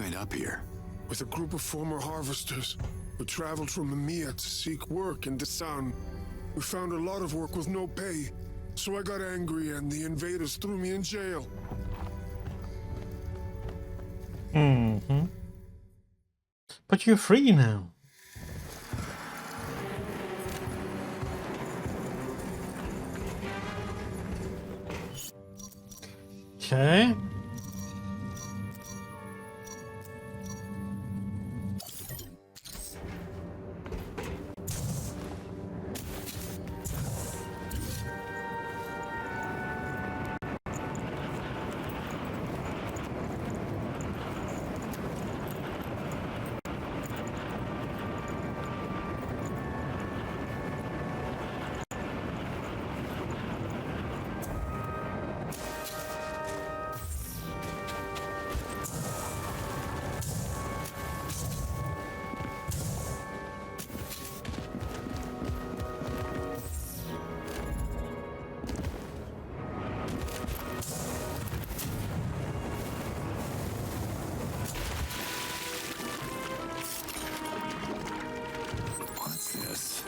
end up here? With a group of former harvesters who traveled from Mamiya to seek work in the sun. We found a lot of work with no pay, so I got angry and the invaders threw me in jail. Mm-hmm. But you're free now. Okay. What's this?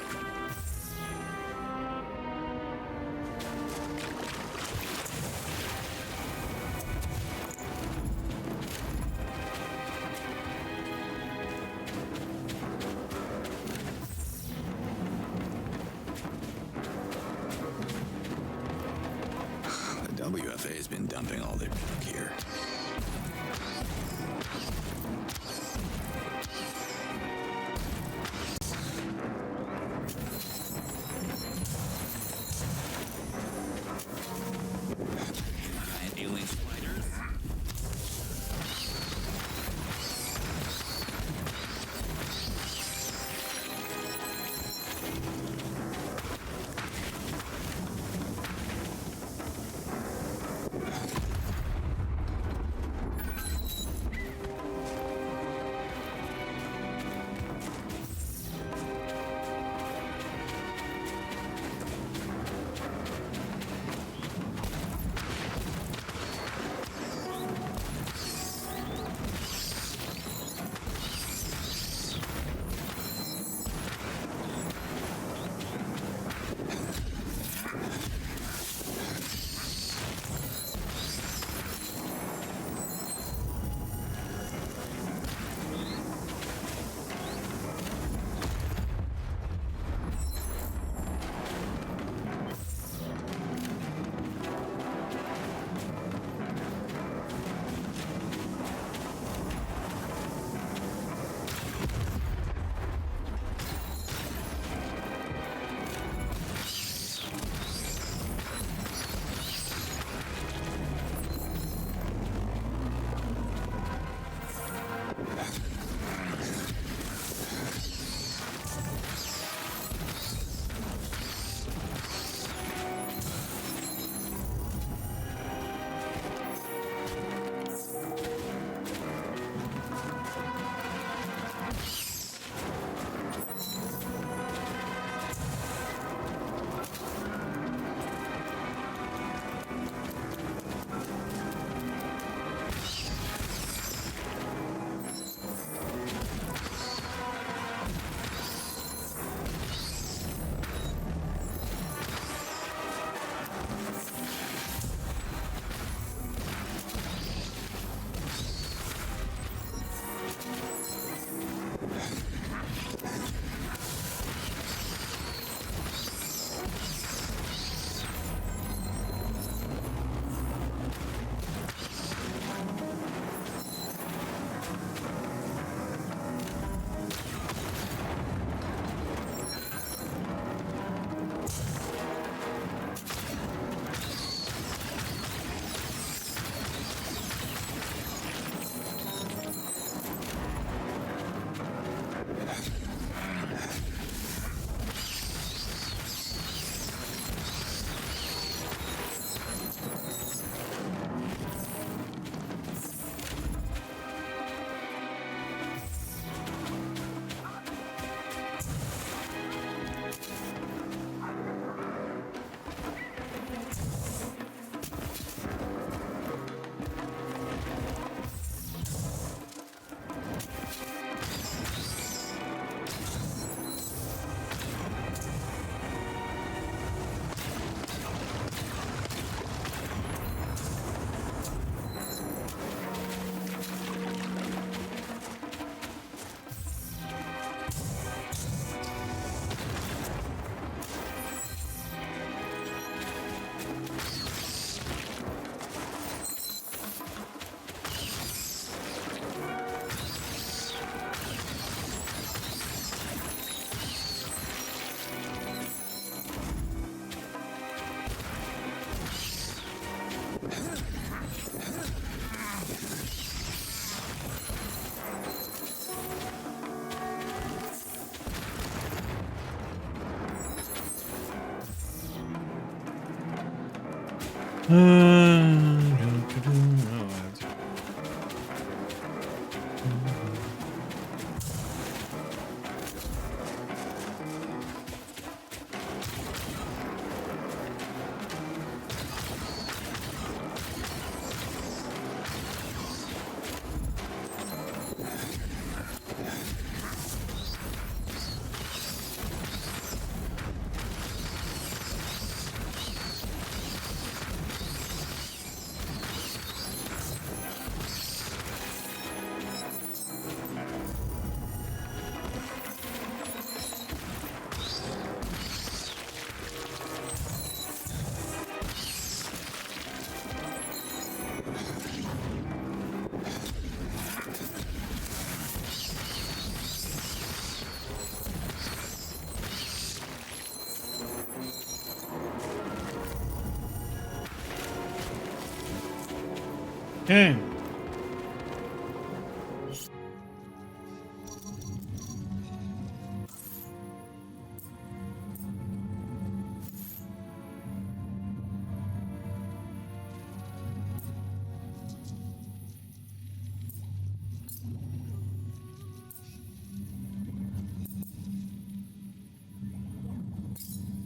The WFA has been dumping all their junk here. Giant alien spiders. Okay.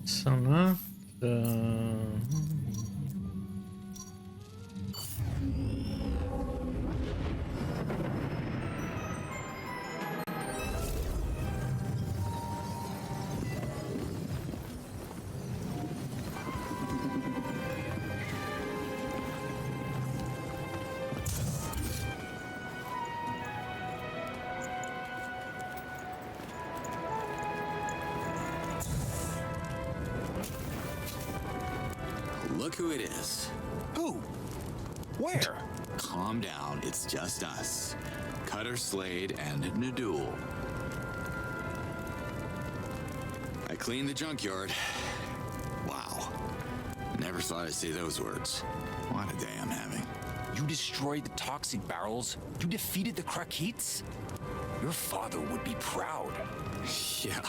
Sana. Look who it is. Who? Where? Calm down, it's just us. Cutter Slade and Nadul. I cleaned the junkyard. Wow. Never thought I'd say those words. What a day I'm having. You destroyed the toxic barrels? You defeated the Krakeets? Your father would be proud. Yeah.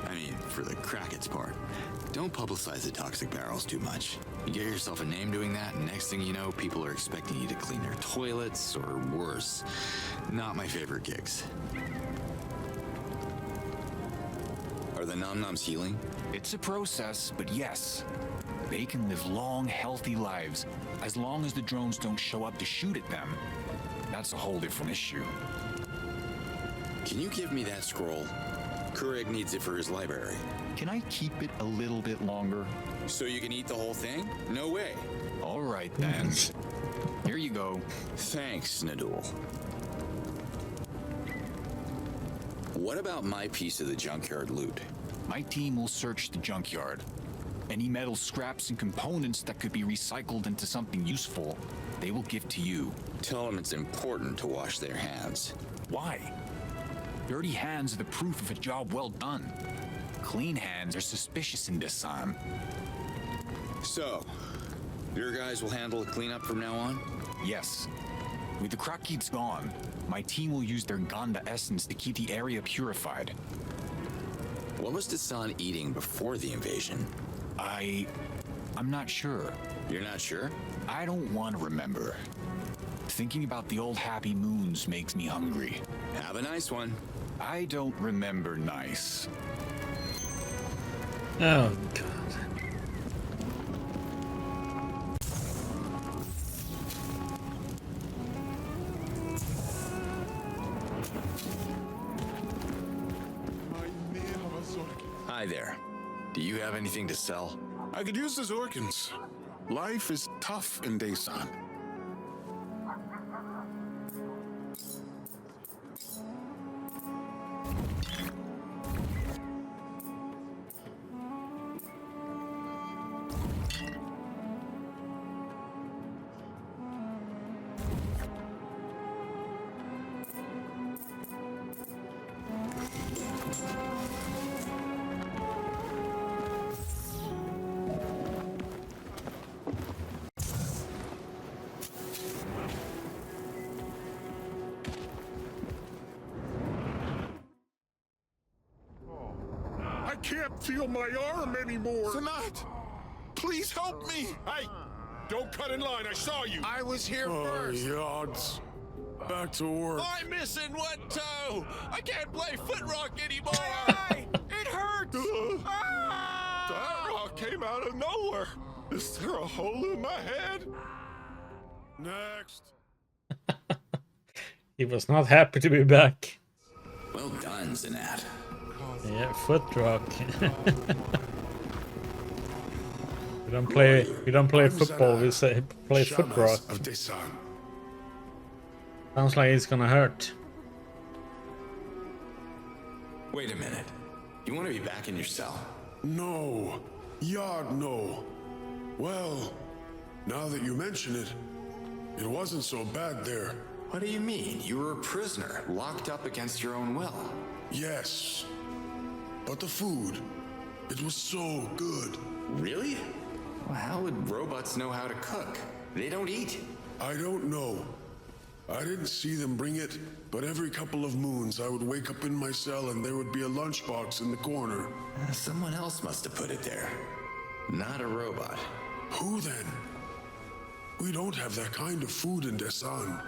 I mean, for the Krakeets part. Don't publicize the toxic barrels too much. You get yourself a name doing that, and next thing you know, people are expecting you to clean their toilets, or worse. Not my favorite gigs. Are the nom-noms healing? It's a process, but yes. They can live long, healthy lives, as long as the drones don't show up to shoot at them. That's a whole different issue. Can you give me that scroll? Kureg needs it for his library. Can I keep it a little bit longer? So you can eat the whole thing? No way. All right, then. Here you go. Thanks, Nadul. What about my piece of the junkyard loot? My team will search the junkyard. Any metal scraps and components that could be recycled into something useful, they will give to you. Tell them it's important to wash their hands. Why? Dirty hands are the proof of a job well done. Clean hands are suspicious in this time. So, your guys will handle the cleanup from now on? Yes. With the Krakeets gone, my team will use their Ganda essence to keep the area purified. What was Dasan eating before the invasion? I'm not sure. You're not sure? I don't want to remember. Thinking about the old happy moons makes me hungry. Have a nice one. I don't remember nice. Oh, God. Hi there. Do you have anything to sell? I could use the organs. Life is tough in Daesan. I can't feel my arm anymore. Sanat, please help me. Don't cut in line. I saw you. I was here first. Yards. Back to work. I'm missing one toe. I can't play foot rock anymore. It hurts. That rock came out of nowhere. Is there a hole in my head? Next. He was not happy to be back. Well done, Zanat. Yeah, foot rock. We don't play football, we say play foot rock. Of Desan. Sounds like it's gonna hurt. Wait a minute. You want to be back in your cell? No. Yard, no. Well, now that you mention it, it wasn't so bad there. What do you mean? You were a prisoner, locked up against your own will. Yes. But the food, it was so good. Really? Well, how would robots know how to cook? They don't eat. I don't know. I didn't see them bring it, but every couple of moons I would wake up in my cell and there would be a lunchbox in the corner. Someone else must have put it there. Not a robot. Who then? We don't have that kind of food in Desan.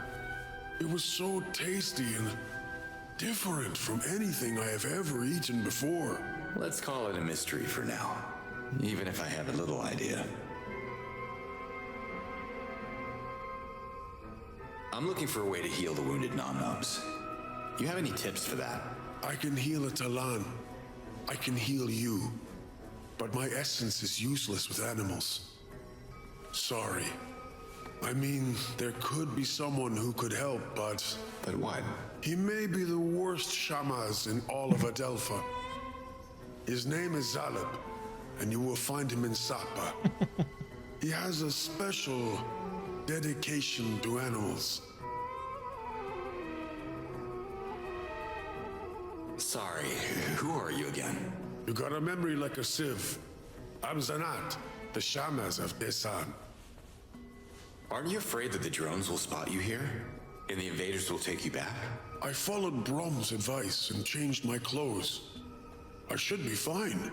It was so tasty and different from anything I have ever eaten before. Let's call it a mystery for now. Even if I have a little idea. I'm looking for a way to heal the wounded Nom-Noms. You have any tips for that? I can heal a Talan. I can heal you. But my essence is useless with animals. Sorry. I mean, there could be someone who could help, but... But what? He may be the worst Shamaz in all of Adelpha. His name is Zalib, and you will find him in Sapa. He has a special dedication to animals. Sorry, who are you again? You got a memory like a sieve. I'm Zanat, the Shamaz of Desan. Aren't you afraid that the drones will spot you here? And the invaders will take you back? I followed Brom's advice and changed my clothes. I should be fine.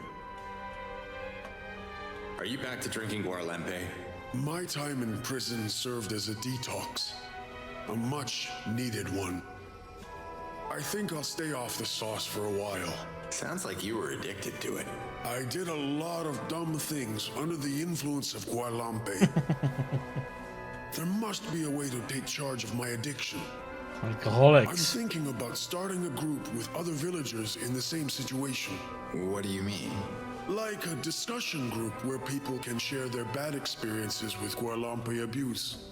Are you back to drinking Guarlempe? My time in prison served as a detox. A much needed one. I think I'll stay off the sauce for a while. Sounds like you were addicted to it. I did a lot of dumb things under the influence of Guarlampe. There must be a way to take charge of my addiction. I'm Alcoholics. thinking about starting a group with other villagers in the same situation. What do you mean? Like a discussion group where people can share their bad experiences with Guarlampe abuse.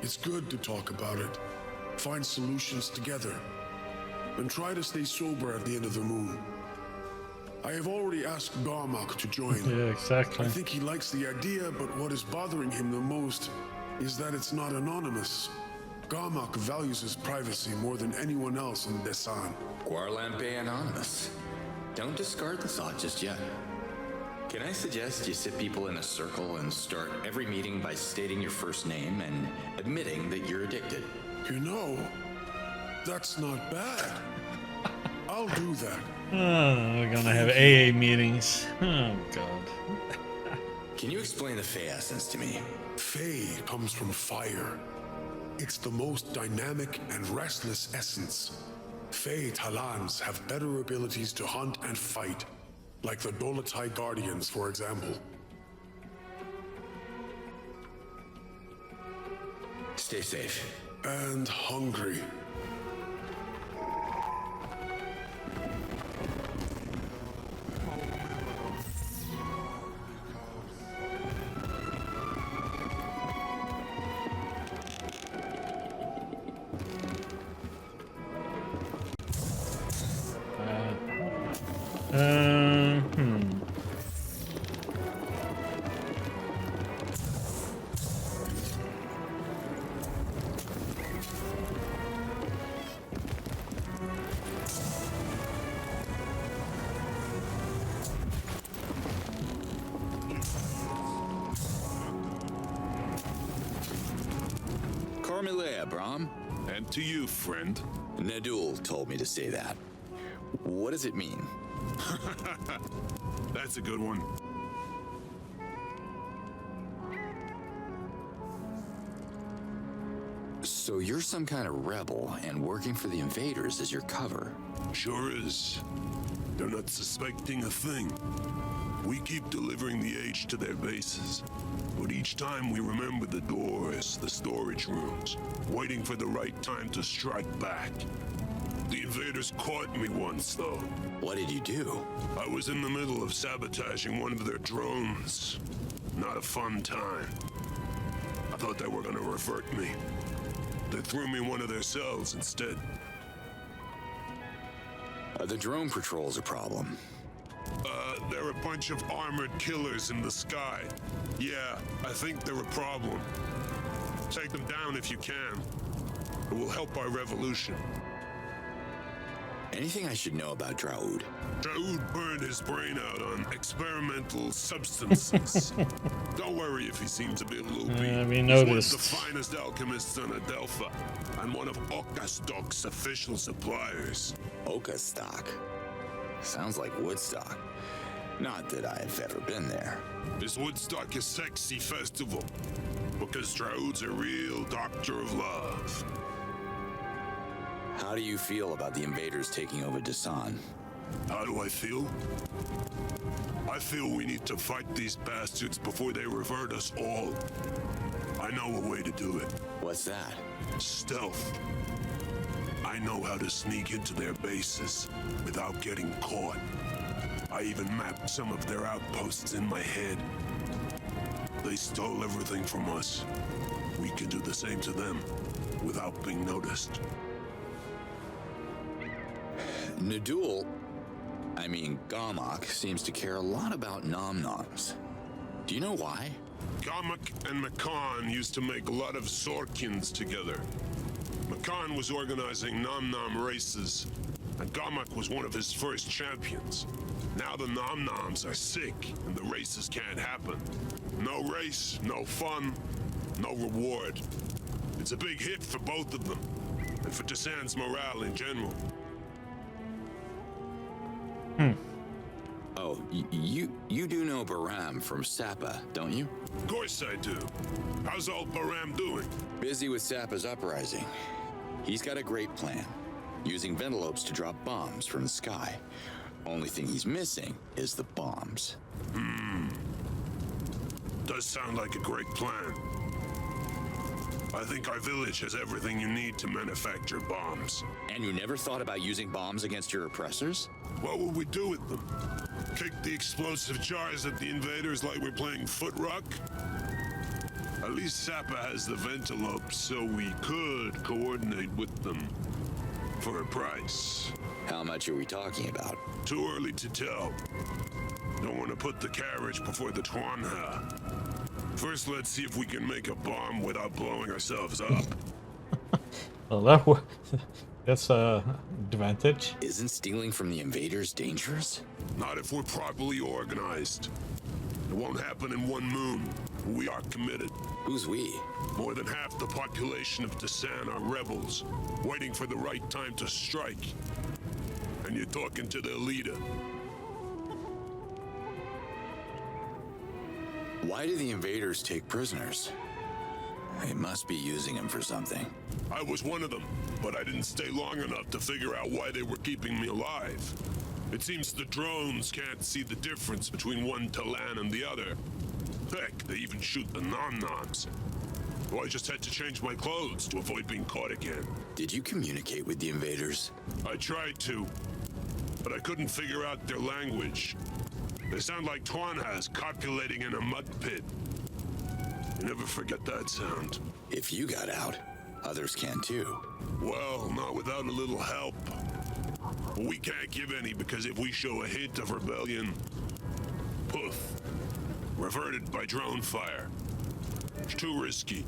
It's good to talk about it, find solutions together, and try to stay sober at the end of the moon. I have already asked Garmak to join. Yeah, exactly. I think he likes the idea, but what is bothering him the most is that it's not anonymous. Garmak values his privacy more than anyone else in Desan. Guarlampe Anonymous. Don't discard the thought just yet. Can I suggest you sit people in a circle and start every meeting by stating your first name and admitting that you're addicted? You know, that's not bad. I'll do that. Oh, we're gonna have AA meetings. Oh god. Can you explain the Fey essence to me? Fey comes from fire. It's the most dynamic and restless essence. Fey Talans have better abilities to hunt and fight, like the Dolotai Guardians, for example. Stay safe. And hungry. Carmilea, Brom. And to you, friend. Nadul told me to say that. What does it mean? That's a good one. So you're some kind of rebel, and working for the invaders is your cover. Sure is. They're not suspecting a thing. We keep delivering the age to their bases. But each time we remember the doors, the storage rooms, waiting for the right time to strike back. The invaders caught me once, though. What did you do? I was in the middle of sabotaging one of their drones. Not a fun time. I thought they were gonna revert me. They threw me in one of their cells instead. The drone patrol's a problem. They're a bunch of armored killers in the sky. Yeah, I think they're a problem. Take them down if you can. It will help our revolution. Anything I should know about Draud? Draud burned his brain out on experimental substances. Don't worry if he seems a bit loopy. We He's noticed. one of the finest alchemists on Adelpha, and one of Outcast's official suppliers. Outcast. Sounds like Woodstock. Not that I've ever been there. This Woodstock is sexy festival, because Draud's a real doctor of love. How do you feel about the invaders taking over Dasan? How do I feel? I feel we need to fight these bastards before they revert us all. I know a way to do it. What's that? Stealth. I know how to sneak into their bases without getting caught. I even mapped some of their outposts in my head. They stole everything from us. We can do the same to them without being noticed. Gamak seems to care a lot about nom-noms. Do you know why? Gamak and Makan used to make a lot of Zorkins together. Makan was organizing nom-nom races, and Gamak was one of his first champions. Now the nom-noms are sick, and the races can't happen. No race, no fun, no reward. It's a big hit for both of them, and for Dasan's morale in general. Oh, you do know Baram from Sapa, don't you? Of course I do. How's old Baram doing? Busy with Sapa's uprising. He's got a great plan. Using ventilopes to drop bombs from the sky. Only thing he's missing is the bombs. Does sound like a great plan. I think our village has everything you need to manufacture bombs. And you never thought about using bombs against your oppressors? What would we do with them? Kick the explosive jars at the invaders like we're playing foot rock? At least Sapa has the ventilopes, so we could coordinate with them. For a price. How much are we talking about? Too early to tell. Don't want to put the carriage before the Twanha. First, let's see if we can make a bomb without blowing ourselves up. Well, that's a advantage. Isn't stealing from the invaders dangerous? Not if we're properly organized. It won't happen in one moon. We are committed. Who's we? More than half the population of Dasan are rebels, waiting for the right time to strike. And you're talking to their leader. Why do the invaders take prisoners? They must be using them for something. I was one of them, but I didn't stay long enough to figure out why they were keeping me alive. It seems the drones can't see the difference between one Talan and the other. Heck, they even shoot the nom-noms. So I just had to change my clothes to avoid being caught again. Did you communicate with the invaders? I tried to, but I couldn't figure out their language. They sound like Twanhas copulating in a mud pit. You never forget that sound. If you got out, others can too. Well, not without a little help. But we can't give any because if we show a hint of rebellion, poof, reverted by drone fire. It's too risky.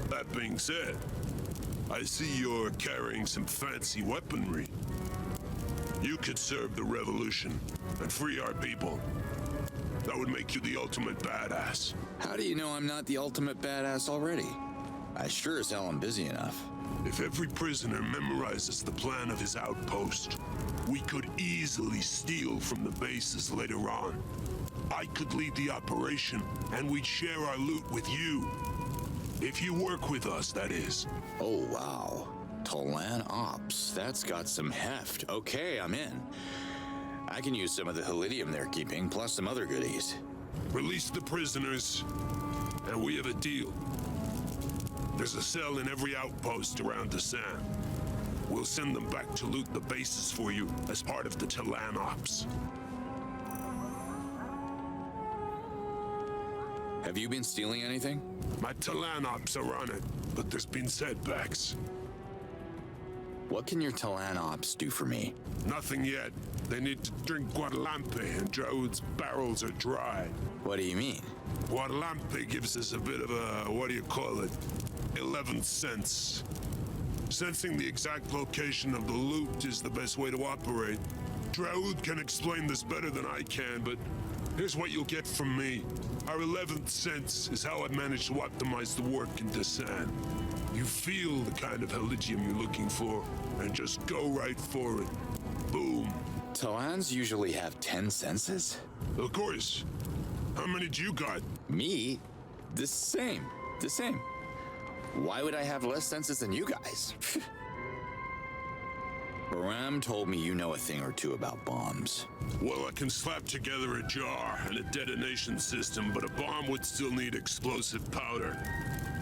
That being said, I see you're carrying some fancy weaponry. You could serve the revolution and free our people. That would make you the ultimate badass. How do you know I'm not the ultimate badass already? I sure as hell am busy enough. If every prisoner memorizes the plan of his outpost, we could easily steal from the bases later on. I could lead the operation, and we'd share our loot with you. If you work with us, that is. Oh, wow. Talan Ops. That's got some heft. Okay, I'm in. I can use some of the Helidium they're keeping, plus some other goodies. Release the prisoners, and we have a deal. There's a cell in every outpost around Dasan. We'll send them back to loot the bases for you as part of the Talan Ops. Have you been stealing anything? My Talan Ops are on it, but there's been setbacks. What can your Talan Ops do for me? Nothing yet. They need to drink Guadalampe, and Draud's barrels are dry. What do you mean? Guadalampe gives us a bit of a, what do you call it? 11th sense. Sensing the exact location of the loot is the best way to operate. Draud can explain this better than I can, but here's what you'll get from me. Our 11th sense is how I managed to optimize the work in Dasan. You feel the kind of Helidium you're looking for, and just go right for it. Boom. Talans usually have 10 senses? Of course. How many do you got? Me? The same. The same. Why would I have less senses than you guys? Ram told me you know a thing or two about bombs. Well, I can slap together a jar and a detonation system, but a bomb would still need explosive powder.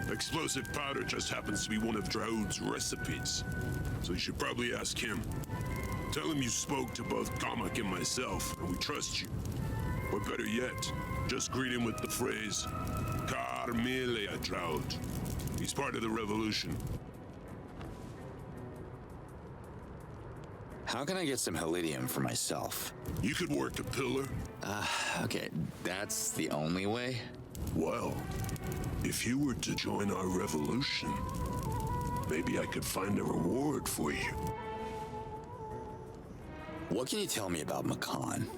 Explosive powder just happens to be one of Draud's recipes, so you should probably ask him. Tell him you spoke to both Kamak and myself, and we trust you. Or better yet, just greet him with the phrase, Carmelia Draud. He's part of the revolution. How can I get some Helidium for myself? You could work a pillar. Okay, that's the only way? Well, if you were to join our revolution, maybe I could find a reward for you. What can you tell me about Makan?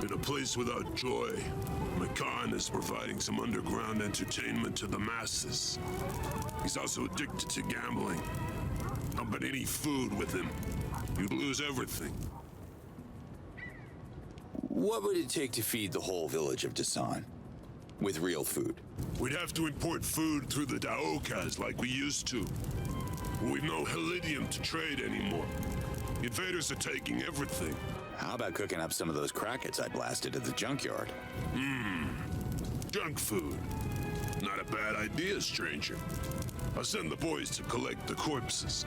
In a place without joy, Makan is providing some underground entertainment to the masses. He's also addicted to gambling. But any food with him, you'd lose everything. What would it take to feed the whole village of Dasan? With real food? We'd have to import food through the Outcast like we used to. We've no Helidium to trade anymore. The invaders are taking everything. How about cooking up some of those crackets I blasted at the junkyard? Junk food. Not a bad idea, stranger. I'll send the boys to collect the corpses.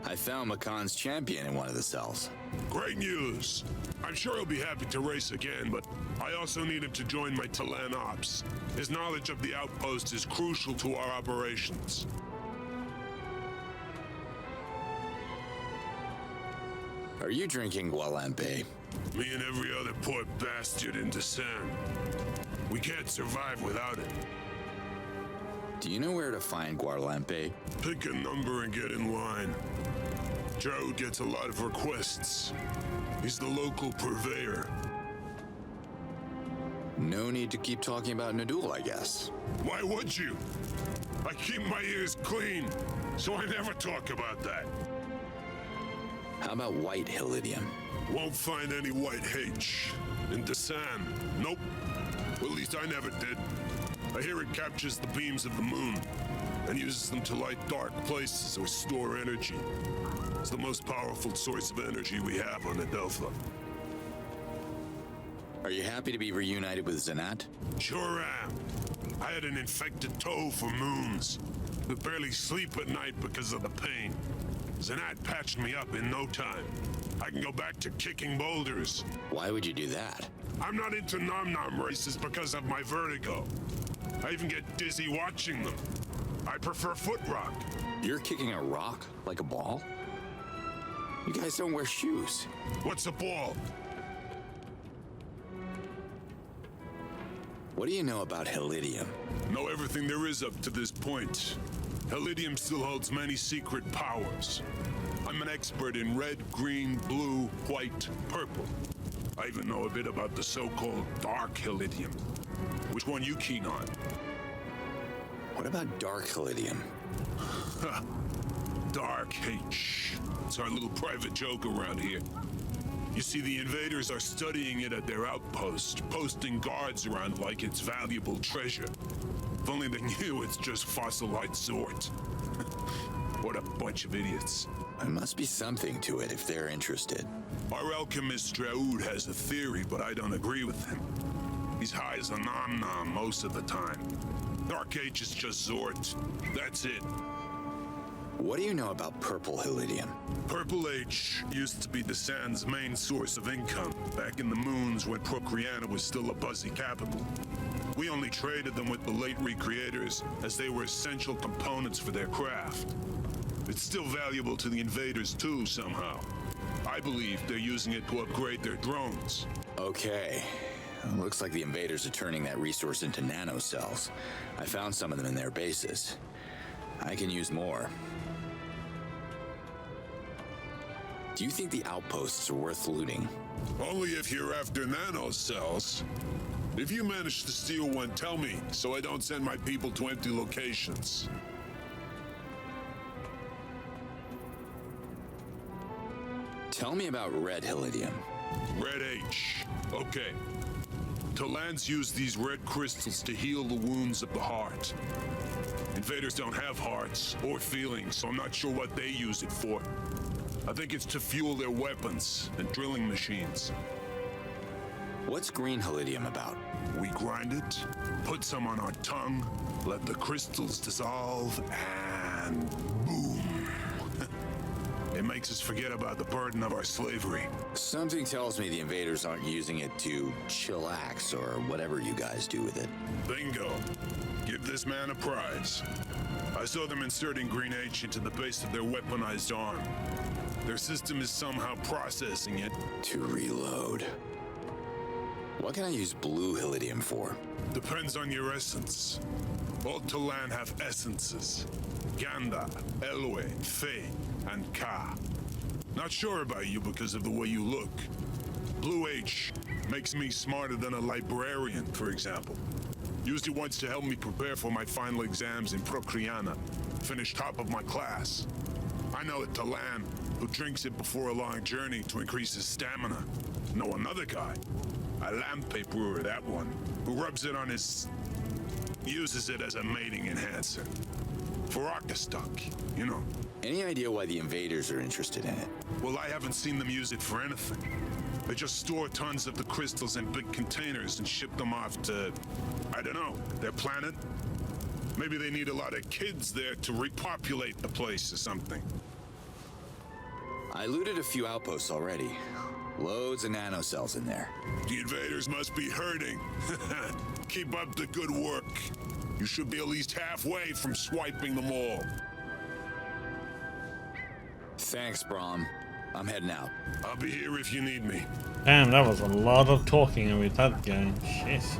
I found Makan's champion in one of the cells. Great news. I'm sure he'll be happy to race again, but I also need him to join my Talan Ops. His knowledge of the outpost is crucial to our operations. Are you drinking Guadalampe? Me and every other poor bastard in Dasan. We can't survive without it. Do you know where to find Guadalampe? Pick a number and get in line. Joe gets a lot of requests. He's the local purveyor. No need to keep talking about Nadul, I guess. Why would you? I keep my ears clean, so I never talk about that. How about white Helidium? Won't find any white H. In Dasan, nope. Well, at least I never did. I hear it captures the beams of the moon and uses them to light dark places or store energy. It's the most powerful source of energy we have on Adelpha. Are you happy to be reunited with Zanat? Sure am. I had an infected toe for moons. Could barely sleep at night because of the pain. Zanat patched me up in no time. I can go back to kicking boulders. Why would you do that? I'm not into nom-nom races because of my vertigo. I even get dizzy watching them. I prefer foot rock. You're kicking a rock like a ball? You guys don't wear shoes. What's a ball? What do you know about Helidium? Know everything there is up to this point. Helidium still holds many secret powers. I'm an expert in red, green, blue, white, purple. I even know a bit about the so-called dark Helidium. Which one you keen on? What about dark Helidium? Dark H. It's our little private joke around here. You see, the invaders are studying it at their outpost, posting guards around like it's valuable treasure. If only they knew it's just fossilized Zort. What a bunch of idiots. There must be something to it if they're interested. Our alchemist Draud has a theory, but I don't agree with him. He's high as a nom-nom most of the time. Dark Age is just Zort. That's it. What do you know about purple Hylidium? Purple H used to be the Sand's main source of income back in the moons when Procreana was still a buzzy capital. We only traded them with the late recreators as they were essential components for their craft. It's still valuable to the invaders too, somehow. I believe they're using it to upgrade their drones. Okay. Looks like the invaders are turning that resource into nanocells. I found some of them in their bases. I can use more. Do you think the outposts are worth looting? Only if you're after nanocells. If you manage to steal one, tell me, so I don't send my people to empty locations. Tell me about red Hylidium. Red H. Okay. Talans use these red crystals to heal the wounds of the heart. Invaders don't have hearts or feelings, so I'm not sure what they use it for. I think it's to fuel their weapons and drilling machines. What's green Hylidium about? We grind it, put some on our tongue, let the crystals dissolve, and boom. It makes us forget about the burden of our slavery. Something tells me the invaders aren't using it to chillax or whatever you guys do with it. Bingo. Give this man a prize. I saw them inserting Green H into the base of their weaponized arm. Their system is somehow processing it. To reload. What can I use blue Hylidium for? Depends on your essence. All Talan have essences. Ganda, Elwe, Fe, and Ka. Not sure about you because of the way you look. Blue H makes me smarter than a librarian, for example. Used it once to help me prepare for my final exams in Procreana. Finished top of my class. I know a Talan who drinks it before a long journey to increase his stamina. Know another guy, a lampe brewer, that one, who rubs it on his... uses it as a mating enhancer. For Octastock, you know. Any idea why the invaders are interested in it? Well, I haven't seen them use it for anything. They just store tons of the crystals in big containers and ship them off to, I don't know, their planet? Maybe they need a lot of kids there to repopulate the place or something. I looted a few outposts already. Loads of nanocells in there. The invaders must be hurting. Keep up the good work. You should be at least halfway from swiping them all. Thanks, Brom. I'm heading out. I'll be here if you need me. Damn, that was a lot of talking with that guy. Jesus.